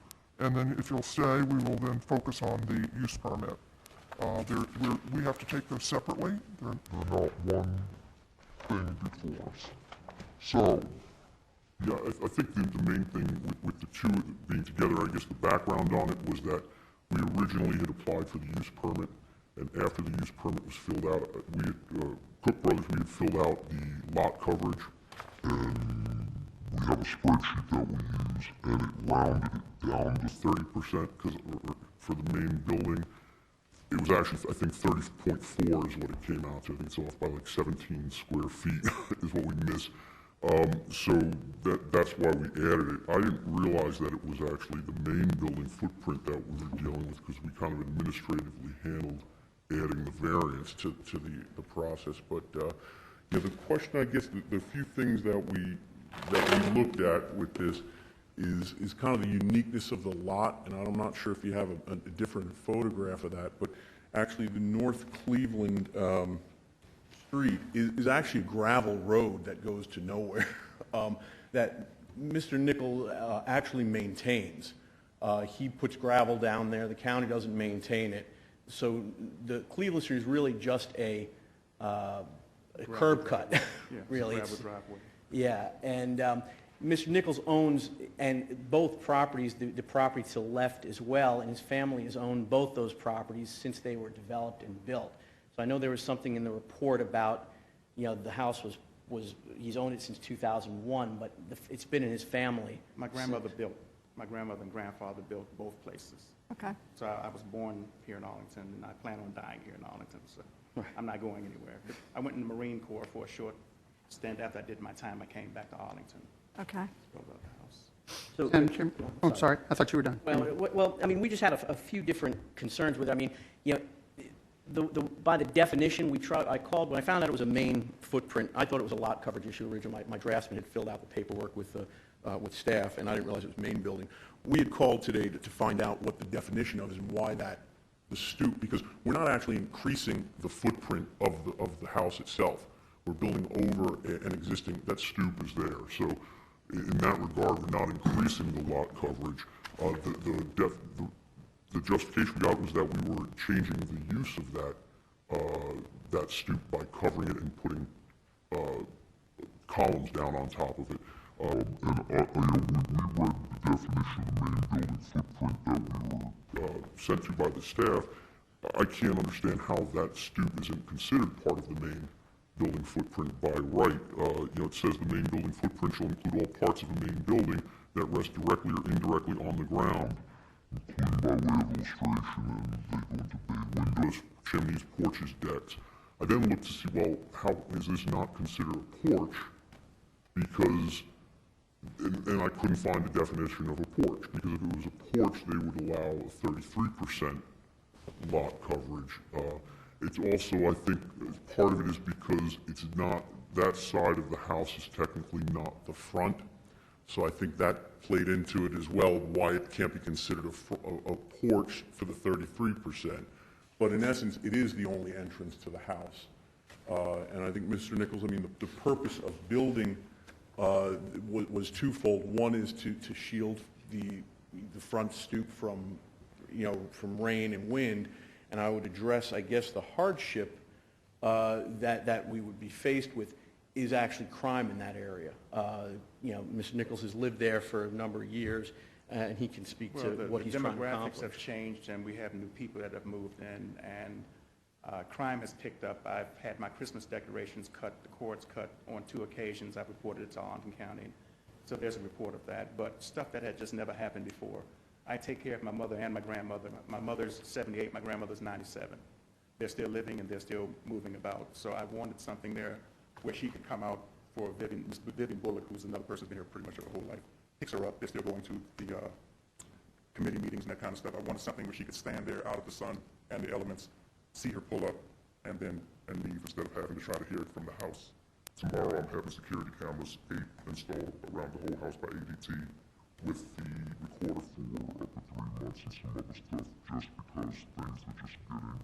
and then if you'll stay, we will then focus on the use permit. We have to take those separately. They're not one thing before us. So, Yeah, I think the main thing with the two being together, I guess the background on it was that we originally had applied for the use permit, and after the use permit was filled out, Cook Brothers, we had filled out the lot coverage. And we have a spreadsheet that we use, and it rounded it down to 30%, because for the main building, it was actually, I think 30.4 is what it came out to. I think it's off by like 17 square feet is what we missed. So that's why we added it. I didn't realize that it was actually the main building footprint that we were dealing with, because we kind of administratively handled adding the variance to the process. But yeah, the question, I guess, the few things that we looked at with this is kind of the uniqueness of the lot, and I'm not sure if you have a different photograph of that, but actually the North Cleveland street is actually a gravel road that goes to nowhere, that Mr. Nichols actually maintains. He puts gravel down there. The county doesn't maintain it. So the Cleveland Street is really just a curb cut, really. Gravel driveway. Yeah, and Mr. Nichols owns, and both properties, the property to the left as well, and his family has owned both those properties since they were developed and built. So I know there was something in the report about, the house was he's owned it since 2001, but it's been in his family. My grandmother and grandfather built both places. Okay. So I was born here in Arlington, and I plan on dying here in Arlington, so I'm not going anywhere. I went in the Marine Corps for a short stint. After I did my time, I came back to Arlington. Okay. Built up the house. So, And Jim, oh, sorry, I thought you were done. Well, I mean, we just had a few different concerns with it. I mean, by the definition, I called, when I found out it was a main footprint, I thought it was a lot coverage issue originally. My draftsman had filled out the paperwork with staff, and I didn't realize it was main building. We had called today to find out what the definition of is and why the stoop, because we're not actually increasing the footprint of the house itself. We're building over an existing, that stoop is there. So in that regard, we're not increasing the lot coverage. The justification we got was that we were changing the use of that stoop by covering it and putting columns down on top of it. We read the definition of main building footprint that we were sent to by the staff. I can't understand how that stoop isn't considered part of the main building footprint by right. It says the main building footprint shall include all parts of the main building that rest directly or indirectly on the ground, including by way of illustration, and they go into bay windows, chimneys, porches, decks. I then looked to see, well, how is this not considered a porch? Because, and I couldn't find the definition of a porch, because if it was a porch, they would allow a 33% lot coverage. It's also, I think, part of it is because it's not, that side of the house is technically not the front. So I think that played into it as well, why it can't be considered a porch for the 33%. But in essence, it is the only entrance to the house. And I think, Mr. Nichols, I mean, the purpose of building was twofold. One is to shield the front stoop from rain and wind. And I would address, I guess, the hardship that we would be faced with is actually crime in that area. Mr. Nichols has lived there for a number of years, and he can speak to what he's trying to accomplish. The demographics have changed, and we have new people that have moved in, and crime has picked up. I've had my Christmas decorations cut, the cords cut on 2 occasions. I've reported it to Arlington County. So there's a report of that. But stuff that had just never happened before. I take care of my mother and my grandmother. My mother's 78, my grandmother's 97. They're still living and they're still moving about. So I wanted something there where she could come out for Vivian Bullock, who's another person who's been here pretty much her whole life. Picks her up. They're still going to the committee meetings and that kind of stuff. I wanted something where she could stand there out of the sun and the elements, see her pull up, and leave instead of having to try to hear it from the house. Tomorrow I'm having security cameras, 8 installed around the whole house by ADT, with the recorder for up to 3 months and some other stuff, just because things are just getting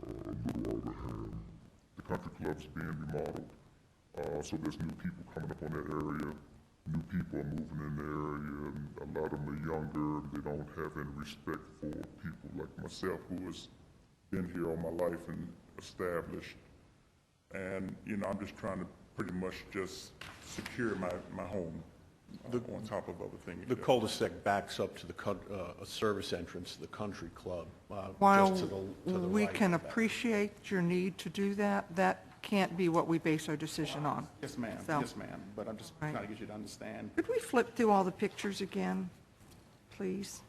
a little out of hand. The country club's being remodeled, so there's new people coming up on that area. New people are moving in the area, and a lot of them are younger. They don't have any respect for people like myself, who has been here all my life and established. And, I'm just trying to pretty much just secure my home on top of other things. The cul-de-sac backs up to a service entrance to the country club. While just to the we right can of that. appreciate your need to do that, that can't be what we base our decision on. Yes, ma'am. So- Yes, ma'am. But I'm just Right. trying to get you to understand. Could we flip through all the pictures again, please?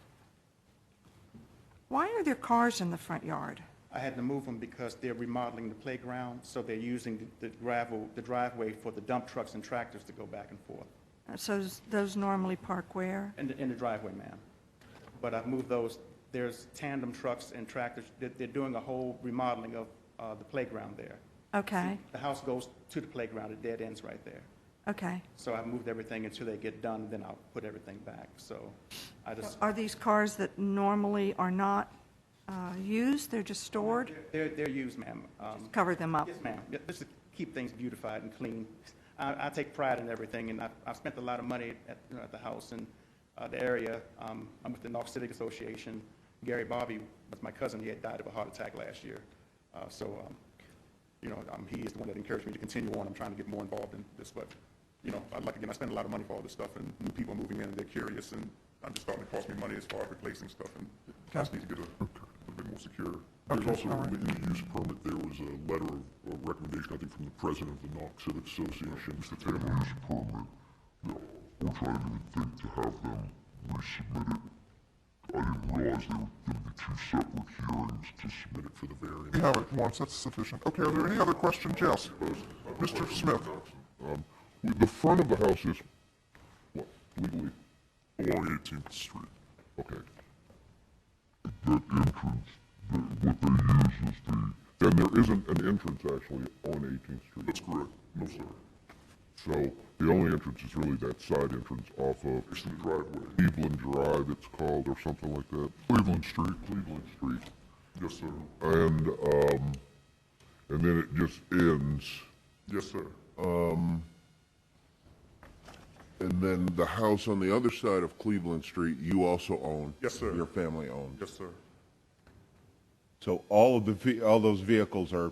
Why are there cars in the front yard? I had to move them because they're remodeling the playground, so they're using the driveway for the dump trucks and tractors to go back and forth. So those normally park where? In the driveway, ma'am. But I've moved those. There's tandem trucks and tractors. They're doing a whole remodeling of the playground there. Okay, The house goes to the playground. It dead ends right there. okay. So I've moved everything until they get done, then I'll put everything back. So I just, Are these cars that normally are not used? They're just stored? They're used, ma'am. Cover them up? Yes, ma'am. Yeah, just to keep things beautified and clean. I take pride in everything, and I've spent a lot of money at the house and the area. I'm with the North Civic Association. Gary Bobby was my cousin. He had died of a heart attack last year. He is the one that encouraged me to continue on. I'm trying to get more involved in this, but, I spend a lot of money for all this stuff, and new people are moving in, and they're curious, and I'm just starting to cost me money as far as replacing stuff, and I just need to get a little bit more secure. There's also, in the use permit, there was a letter of recommendation, I think, from the president of the Knox Civic Association. The family use permit, which I didn't even think to have them resubmit it. I didn't realize there were going to be two separate hearings to submit it for the variance. We have it once, that's sufficient. Okay, are there any other questions? Yes. Mr. Smith. The front of the house is, what, legally? Along 18th Street. Okay. That entrance, what they use is And there isn't an entrance, actually, on 18th Street. That's correct. No, sir. So the only entrance is really that side entrance off of It's the driveway. Cleveland Drive, it's called, or something like that. Cleveland Street. Cleveland Street. Yes, sir. And then it just ends. Yes, sir. And then the house on the other side of Cleveland Street, you also own? Yes, sir. Your family owns? Yes, sir. So all those vehicles are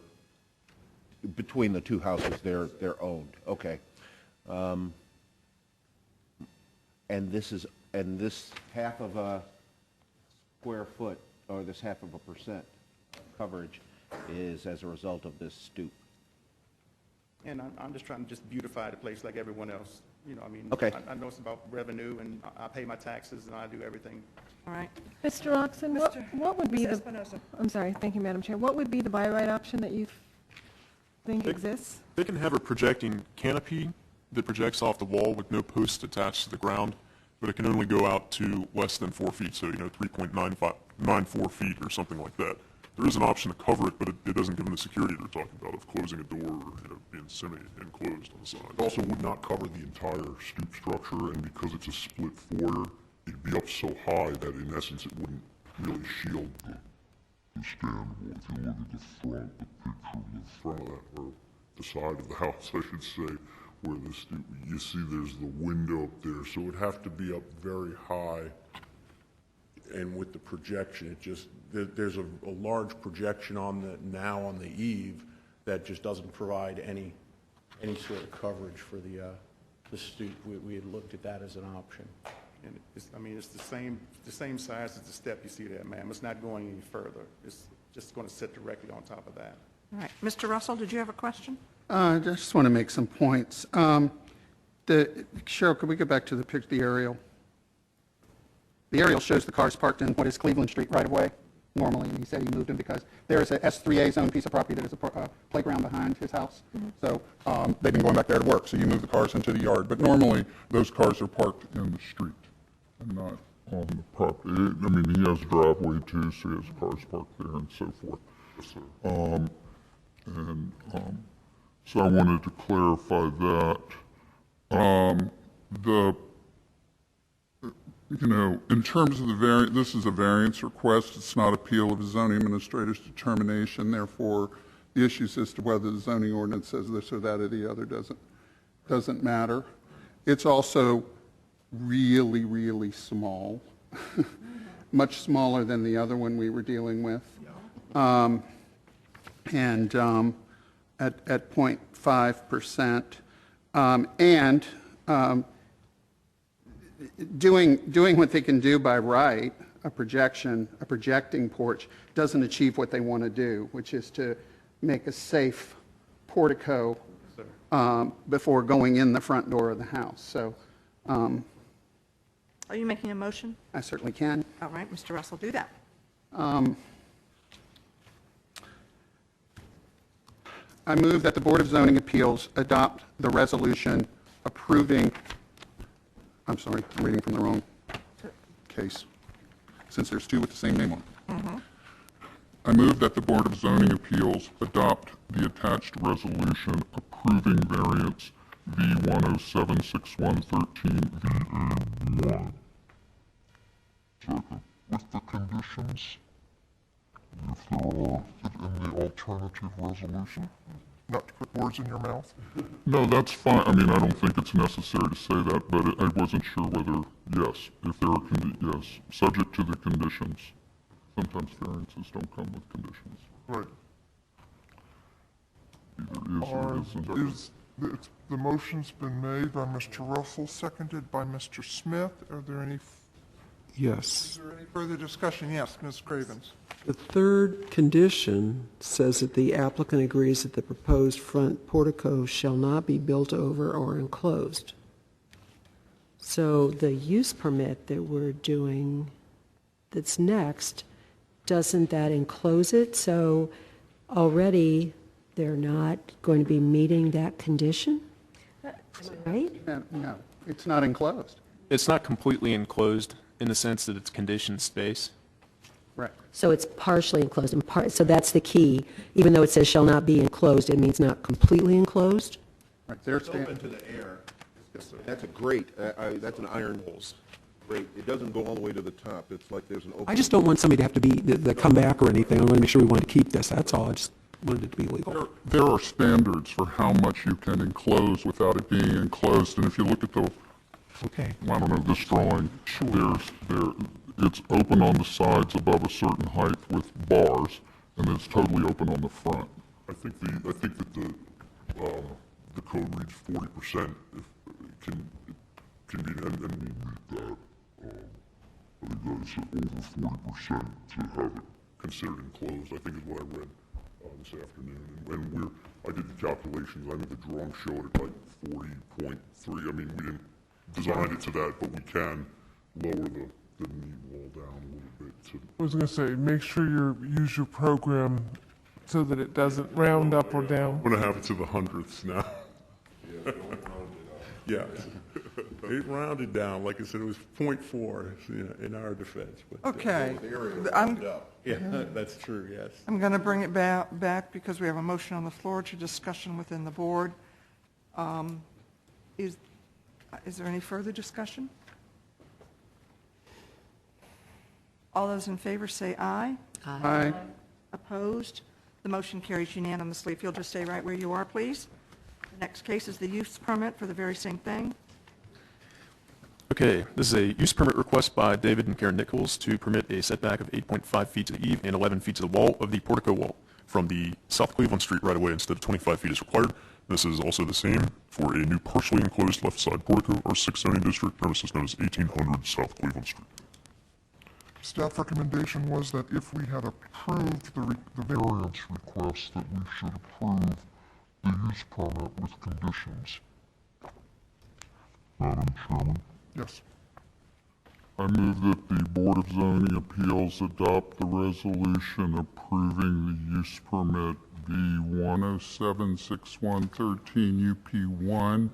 between the two houses. They're owned. Okay. And this half of a square foot, or this half of a percent coverage, is as a result of this stoop. And I'm just trying to just beautify the place like everyone else. Okay. I know it's about revenue, and I pay my taxes, and I do everything. All right. Mr. Oxon, what would be Ms. the, Espinosa. I'm sorry, thank you, Madam Chair. What would be the by right option that you think exists? They can have a projecting canopy that projects off the wall with no posts attached to the ground, but it can only go out to less than 4 feet, so 3.94 feet or something like that. There is an option to cover it, but it doesn't give them the security they're talking about of closing a door or being semi-enclosed on the side. It also would not cover the entire stoop structure, and because it's a split foyer, it'd be up so high that in essence it wouldn't really shield the stand. If you look at the front, the picture of the front of that, or the side of the house, I should say, where the stoop, you see there's the window up there, so it would have to be up very high. And with the projection, it just, there's a large projection on the eave that just doesn't provide any sort of coverage for the stoop. We had looked at that as an option. And it's the same size as the step you see there, ma'am. It's not going any further. It's just going to sit directly on top of that. All right. Mr. Russell, did you have a question? I just want to make some points. Cheryl, could we go back to the aerial? The aerial shows the cars parked in what is Cleveland Street right away normally, and he said he moved them because there is a S3A zone piece of property that is a playground behind his house. So they've been going back there to work, so you move the cars into the yard. But normally, those cars are parked in the street and not on the property. I mean, he has a driveway too, so he has cars parked there and so forth. Yes, sir. So I wanted to clarify that. In terms of the variance, this is a variance request. It's not appeal of a zoning administrator's determination. Therefore, the issues as to whether the zoning ordinance says this or that or the other doesn't matter. It's also really, really small, much smaller than the other one we were dealing with. At 0.5%. Doing what they can do by right, a projecting porch, doesn't achieve what they want to do, which is to make a safe portico before going in the front door of the house. So, are you making a motion? I certainly can. All right, Mr. Russell, do that. I move that the Board of Zoning Appeals adopt the resolution approving, I'm sorry, I'm reading from the wrong case, since there's two with the same name on it. I move that the Board of Zoning Appeals adopt the attached resolution approving variance V1076113 VA1. Second. With the conditions? if there are in the alternative resolution. Not to put words in your mouth. No, that's fine. I mean, I don't think it's necessary to say that, but I wasn't sure whether, yes, if there are, yes, subject to the conditions. Sometimes variances don't come with conditions. Right. Either is or isn't. The motion's been made by Mr. Russell, seconded by Mr. Smith. Are there any? Yes. Is there any further discussion? Yes, Ms. Cravens. The third condition says that the applicant agrees that the proposed front portico shall not be built over or enclosed. So the use permit that we're doing that's next, doesn't that enclose it? So already they're not going to be meeting that condition? Am I right? No, it's not enclosed. It's not completely enclosed in the sense that it's conditioned space. Right. So it's partially enclosed, and so that's the key. Even though it says shall not be enclosed, it means not completely enclosed? Right, they're It's open to the air. That's a grate, that's an iron grate. It doesn't go all the way to the top. It's like there's an open. I just don't want somebody to have to be, come back or anything. I want to make sure we want to keep this, that's all. I just wanted it to be legal. There are standards for how much you can enclose without it being enclosed, and if you look at the, Okay. I don't know, this drawing, it's open on the sides above a certain height with bars, and it's totally open on the front. I think that the code reads 40%. If it can be, and we meet that. I think that is over 40% to have it considered enclosed, I think is what I read this afternoon. And I did the calculations, I think the drawing showed it like 40.3. I mean, we didn't design it to that, but we can lower the knee wall down a little bit to. I was going to say, make sure you use your program so that it doesn't round up or down. I'm going to have it to the hundredths now. Yeah, it rounded down, like I said, it was 0.4 in our defense. But, Okay. yeah, that's true, yes. I'm going to bring it back because we have a motion on the floor to discussion within the board. Is there any further discussion? All those in favor say aye. Aye. Opposed? The motion carries unanimously. If you'll just stay right where you are, please. The next case is the use permit for the very same thing. Okay, this is a use permit request by David and Karen Nichols to permit a setback of 8.5 feet to the eave and 11 feet to the wall of the portico wall from the South Cleveland Street right-of-way instead of 25 feet as required. This is also the same for a new partially enclosed left side portico, R6 zoning district, premises known as 1800 South Cleveland Street. Staff recommendation was that if we had approved the variance request, that we should approve the use permit with conditions. Madam Chairman, Yes. I move that the Board of Zoning Appeals adopt the resolution approving the use permit B1076113 UP1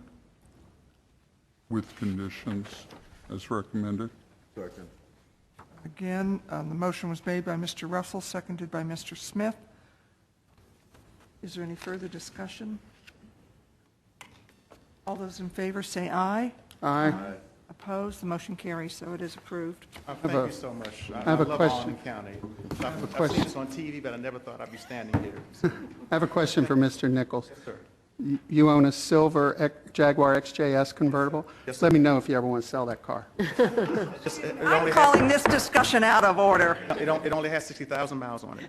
With conditions as recommended. Second. Again, the motion was made by Mr. Russell, seconded by Mr. Smith. Is there any further discussion? All those in favor say aye. Aye. Opposed? The motion carries, so it is approved. Thank you so much. I have a love question. Arlington County. I've question. seen this on TV, but I never thought I'd be standing here. I have a question for Mr. Nichols. Yes, sir. You own a silver Jaguar XJS convertible? Yes, sir. Let me know if you ever want to sell that car. I'm calling this discussion out of order. It only has 60,000 miles on it.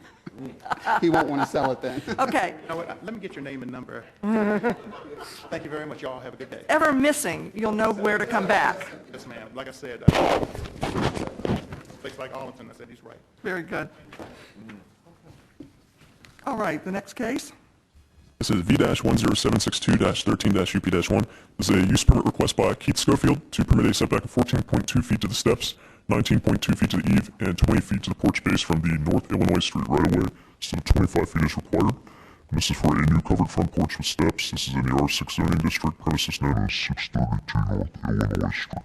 He won't want to sell it then. Okay. You know what? Let me get your name and number. Thank you very much. Y'all have a good day. Ever missing, you'll know where to come back. Yes, ma'am. Like I said, place like Arlington, I said he's right. Very good. All right, the next case. This is V-10762-13-UP-1. This is a use permit request by Keith Schofield to permit a setback of 14.2 feet to the steps, 19.2 feet to the eave, and 20 feet to the porch base from the North Illinois Street right-of-way, instead of 25 feet as required. And this is for a new covered front porch with steps. This is in the R6 zoning district, premises known as 632 North Illinois Street.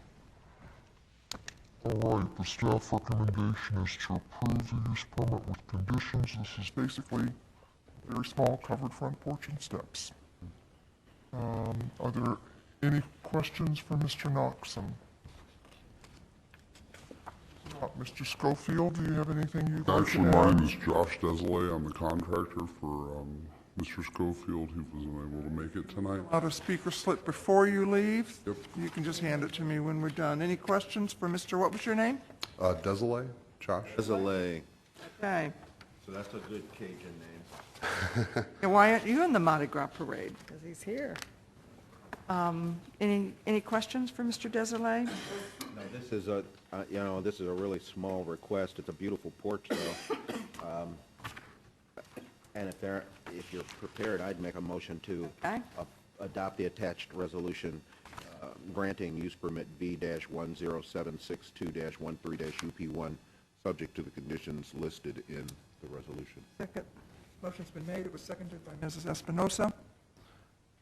all right, the staff recommendation is to approve the use permit with conditions. This is basically a very small covered front porch and steps. Are there any questions for Mr. Knoxon? Mr. Schofield, do you have anything you'd like to Actually, add? my name is Josh Desley. I'm the contractor for Mr. Schofield, who wasn't able to make it tonight. Out a speaker slip before you leave. Yep. You can just hand it to me when we're done. Any questions for Mr., what was your name? Desley, Josh? Desley. Okay. So that's a good Cajun name. And why aren't you in the Mardi Gras parade? Because he's here. Any questions for Mr. Desolé? No, this is a, this is a really small request. It's a beautiful porch, though. And if you're prepared, I'd make a motion to adopt the attached resolution granting use permit V-10762-13-UP1, subject to the conditions listed in the resolution. Second. Motion's been made. It was seconded by Mrs. Espinosa.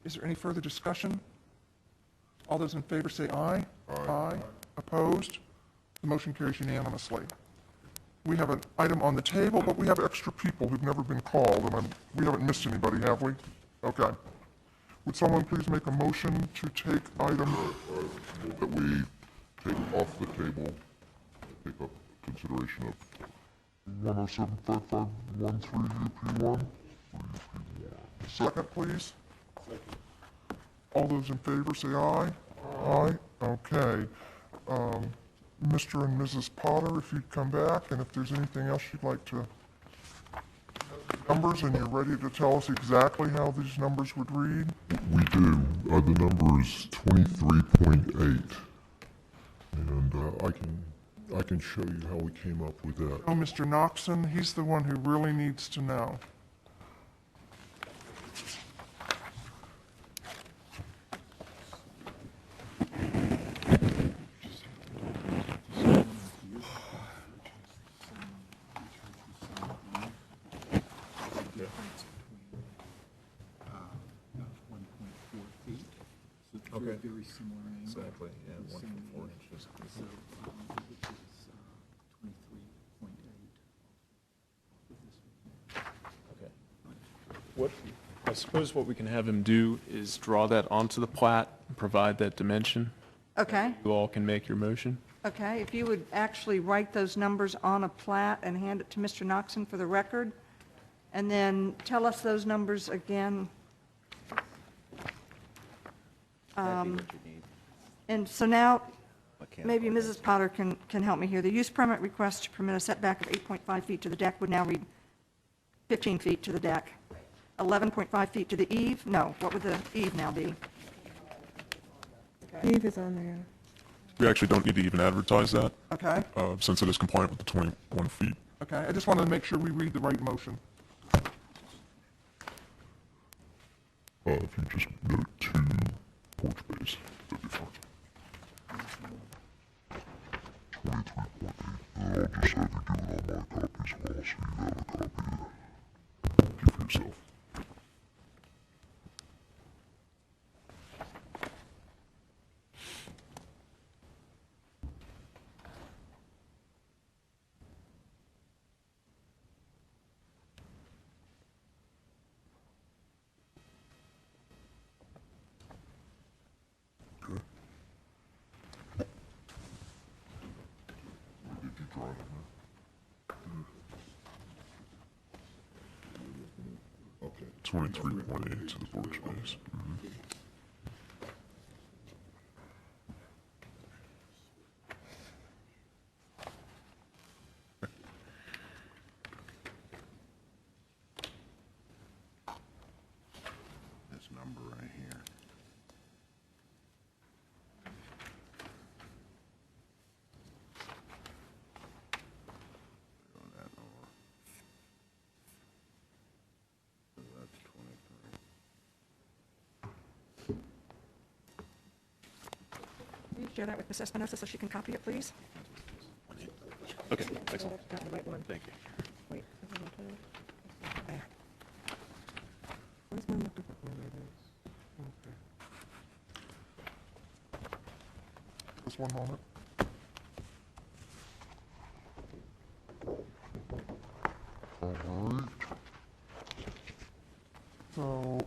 Is there any further discussion? All those in favor say aye. Aye. Opposed? The motion carries unanimously. We have an item on the table, but we have extra people who've never been called, and we haven't missed anybody, have we? Okay. Would someone please make a motion to take item That we take off the table, take up consideration of 1075513 UP1. second, please? All those in favor say aye. Aye. Okay. Mr. and Mrs. Potter, if you'd come back, and if there's anything else you'd like to, numbers, and you're ready to tell us exactly how these numbers would read? We do. The number is 23.8, and I can show you how we came up with that. Oh, Mr. Noxon, he's the one who really needs to know. Okay. Very similar angle. Exactly, yeah, 1 foot 4 inches. So, which is 23.8. Okay. I suppose what we can have him do is draw that onto the plat and provide that dimension. Okay. You all can make your motion. Okay, if you would actually write those numbers on a plat and hand it to Mr. Noxon for the record, and then tell us those numbers again. And so now, maybe Mrs. Potter can help me here. The use permit request to permit a setback of 8.5 feet to the deck would now read 15 feet to the deck. 11.5 feet to the eave? No, what would the eave now be? Eve is on there. We actually don't need to even advertise that. Okay. Since it is compliant with the 21 feet. Okay, I just wanted to make sure we read the right motion. If you just go to porch base, that'd be fine. 23.8, and I'll just have you do it on my copy as well, so you have a copy to keep for yourself. Okay, 23.8 to the porch base. This number right here. Will you share that with Ms. Espinosa so she can copy it, please? Okay, excellent. Thank you. Wait. There. Where's my number? Just one moment. All right. So,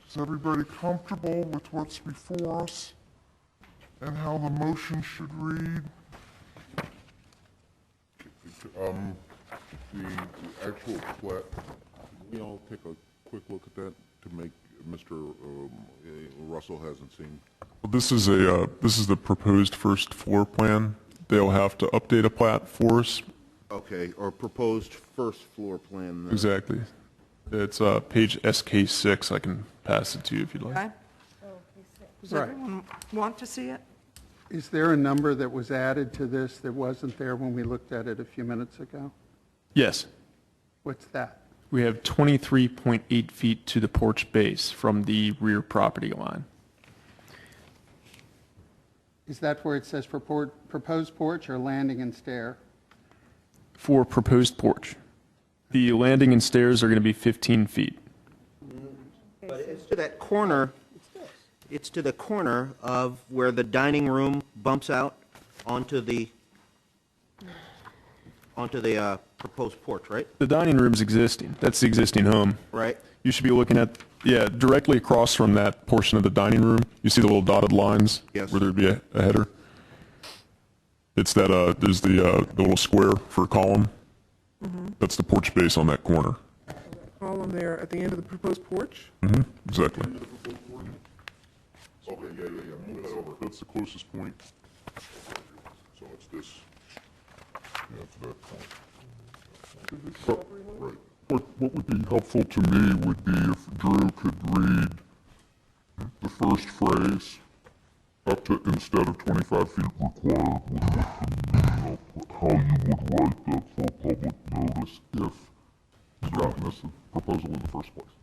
is everybody comfortable with what's before us and how the motion should read? The actual plat, we all take a quick look at that to make Mr. Russell hasn't seen. Well, this is the proposed first floor plan. They'll have to update a plat for us. Okay, or proposed first floor plan. Exactly. It's page SK6. I can pass it to you if you'd like. Okay? Does Right. everyone want to see it? Is there a number that was added to this that wasn't there when we looked at it a few minutes ago? Yes. What's that? We have 23.8 feet to the porch base from the rear property line. Is that where it says proposed porch or landing and stair? For proposed porch. The landing and stairs are going to be 15 feet. But it's to that corner, it's to the corner of where the dining room bumps out onto the proposed porch, right? The dining room's existing. That's the existing home. Right. You should be looking at, directly across from that portion of the dining room. You see the little dotted lines? Yes. Where there'd be a header? It's that, there's the little square for a column. That's the porch base on that corner. Column there at the end of the proposed porch? Exactly. Okay, yeah, move that over. That's the closest point. So it's this. Yeah, to that point. Right. What would be helpful to me would be if Drew could read the first phrase up to instead of 25 feet required, with how you would write that for public notice if you gotten this proposal in the first place.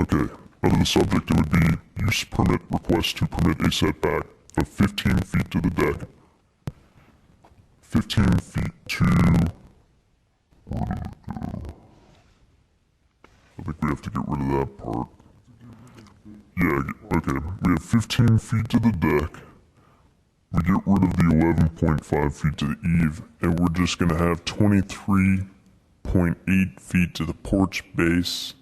Okay. Under the subject, it would be use permit request to permit a setback of 15 feet to the deck, 15 feet to, where did it go? I think we have to get rid of that part. Yeah, okay. We have 15 feet to the deck. We get rid of the 11.5 feet to the eave, and we're just going to have 23.8 feet to the porch base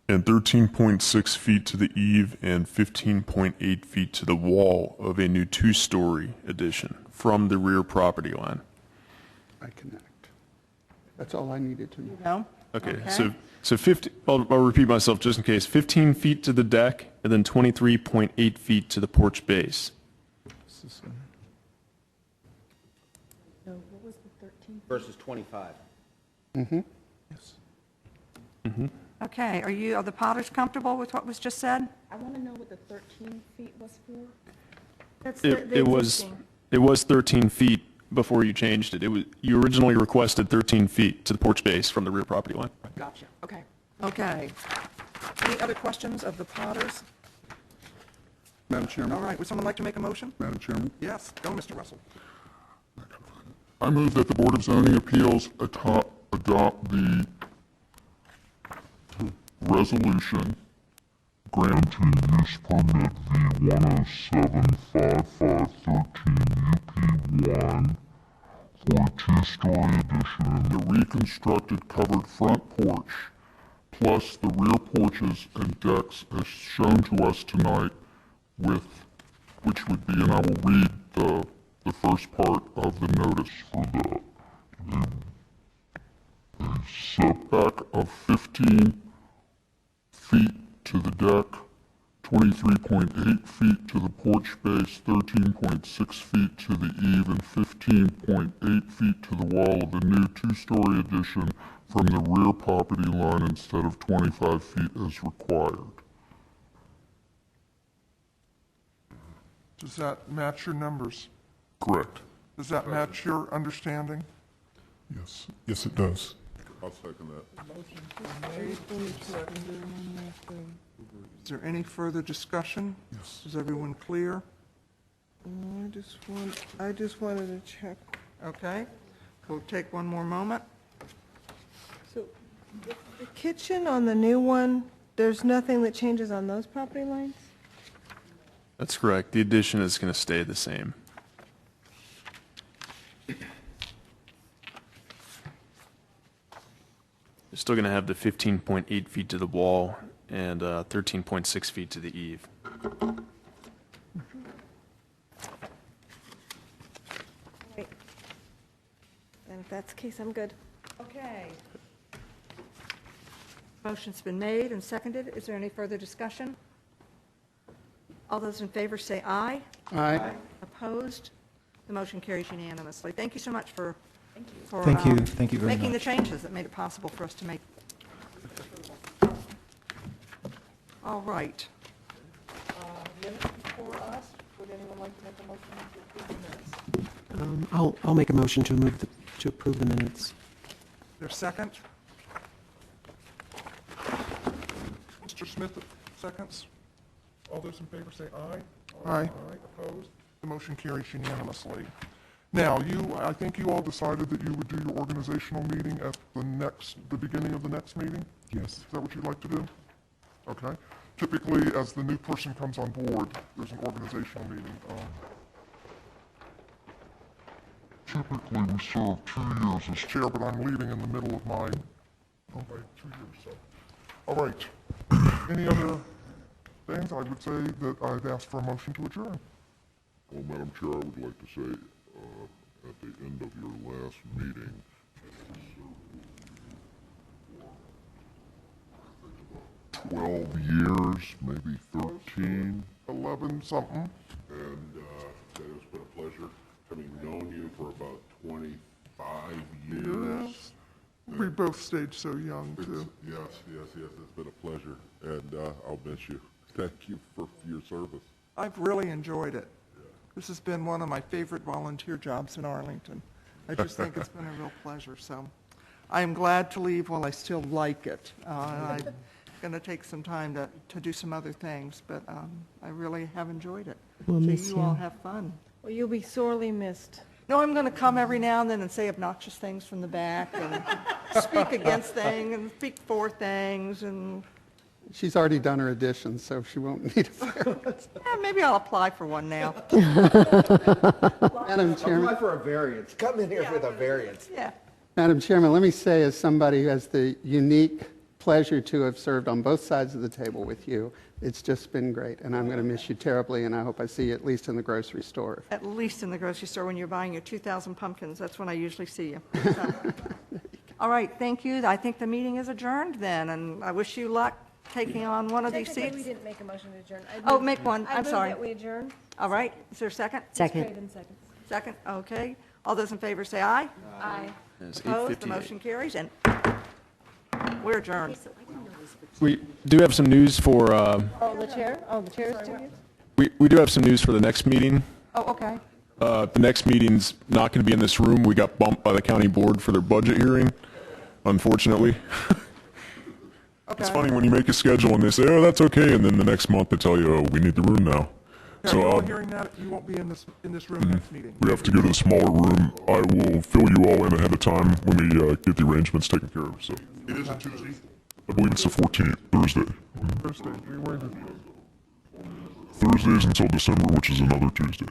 and 13.6 feet to the eave and 15.8 feet to the wall of a new two-story addition from the rear property line. I connect. That's all I needed to know. No? Okay, so 50, I'll repeat myself just in case. 15 feet to the deck and then 23.8 feet to the porch base. So what was the 13? Versus 25. Okay, are the Potters comfortable with what was just said? I want to know what the 13 feet was for. That's It was 13 feet before you changed it. You originally requested 13 feet to the porch base from the rear property line. Gotcha, okay. Okay. Any other questions of the Potters? Madam Chairman? All right, would someone like to make a motion? Madam Chairman? Yes, go, Mr. Russell. I move that the Board of Zoning Appeals adopt the resolution Granting use permit V1075513 UP1 for a two-story addition in the reconstructed covered front porch, plus the rear porches and decks as shown to us tonight, which would be, and I will read the first part of the notice for that. a setback of 15 feet to the deck, 23.8 feet to the porch base, 13.6 feet to the eave, and 15.8 feet to the wall of the new two-story addition from the rear property line instead of 25 feet as required. Does that match your numbers? Correct. Does that match your understanding? Yes. Yes, it does. I'll second that. Is there any further discussion? Yes. Is everyone clear? I just wanted to check. Okay. We'll take one more moment. So the kitchen on the new one, there's nothing that changes on those property lines? That's correct. The addition is going to stay the same. You're still going to have the 15.8 feet to the wall and 13.6 feet to the eave. If that's the case, I'm good. Okay. Motion's been made and seconded. Is there any further discussion? All those in favor say aye. Aye. Opposed? The motion carries unanimously. Thank you so much for Thank you. Thank you very making the much. changes that made it possible for us to make. All right. Minutes before us. Would anyone like to make a motion to approve the minutes? I'll make a motion to approve the minutes. Is there a second? Mr. Smith, seconds. All those in favor say aye. Aye. Opposed? The motion carries unanimously. Now, I think you all decided that you would do your organizational meeting at the beginning of the next meeting? Yes. Is that what you'd like to do? Okay. Typically, as the new person comes on board, there's an organizational meeting. Typically, we serve 2 years as chair, but I'm leaving in the middle of my, by 2 years, so. All right. Any other things? I would say that I've asked for a motion to adjourn. Well, Madam Chair, I would like to say, at the end of your last meeting, 12 years, maybe 13. 11 something. And it's been a pleasure having known you for about 25 years. Yes. We both stayed so young, too. Yes, it's been a pleasure, and I'll miss you. Thank you for your service. I've really enjoyed it. This has been one of my favorite volunteer jobs in Arlington. I just think it's been a real pleasure, so I am glad to leave while I still like it. I'm going to take some time to do some other things, but I really have enjoyed it. We'll miss So you all you. have fun. Well, you'll be sorely missed. No, I'm going to come every now and then and say obnoxious things from the back and speak against things and speak for things and She's already done her addition, so she won't need a variance. maybe I'll apply for one now. Madam Chairman. Apply for a variance. Come in here with a variance. Yeah. Madam Chairman, let me say, as somebody who has the unique pleasure to have served on both sides of the table with you, it's just been great, and I'm going to miss you terribly, and I hope I see you at least in the grocery store. At least in the grocery store when you're buying your 2,000 pumpkins. That's when I usually see you. So. All right, thank you. I think the meeting is adjourned then, and I wish you luck taking on one of these Technically, we seats. didn't make a motion to adjourn. Oh, make one. I'm sorry. I move that we adjourn. All right, is there a second? Second. Craven seconds. Second, okay. All those in favor say aye. Aye. Opposed, the motion carries, and we're adjourned. We do have some news for, Oh, the chair? Oh, the chair is doing it? we do have some news for the next meeting. Oh, okay. The next meeting's not going to be in this room. We got bumped by the county board for their budget hearing, unfortunately. It's funny when you make a schedule and they say, oh, that's okay, and then the next month they tell you, oh, we need the room now. Now, you're all hearing that, you won't be in this room next meeting. We have to go to the smaller room. I will fill you all in ahead of time when we get the arrangements taken care of, so. It is a Tuesday. I believe it's the 14th, Thursday. Thursday. We were Thursdays until December, which is another Tuesday.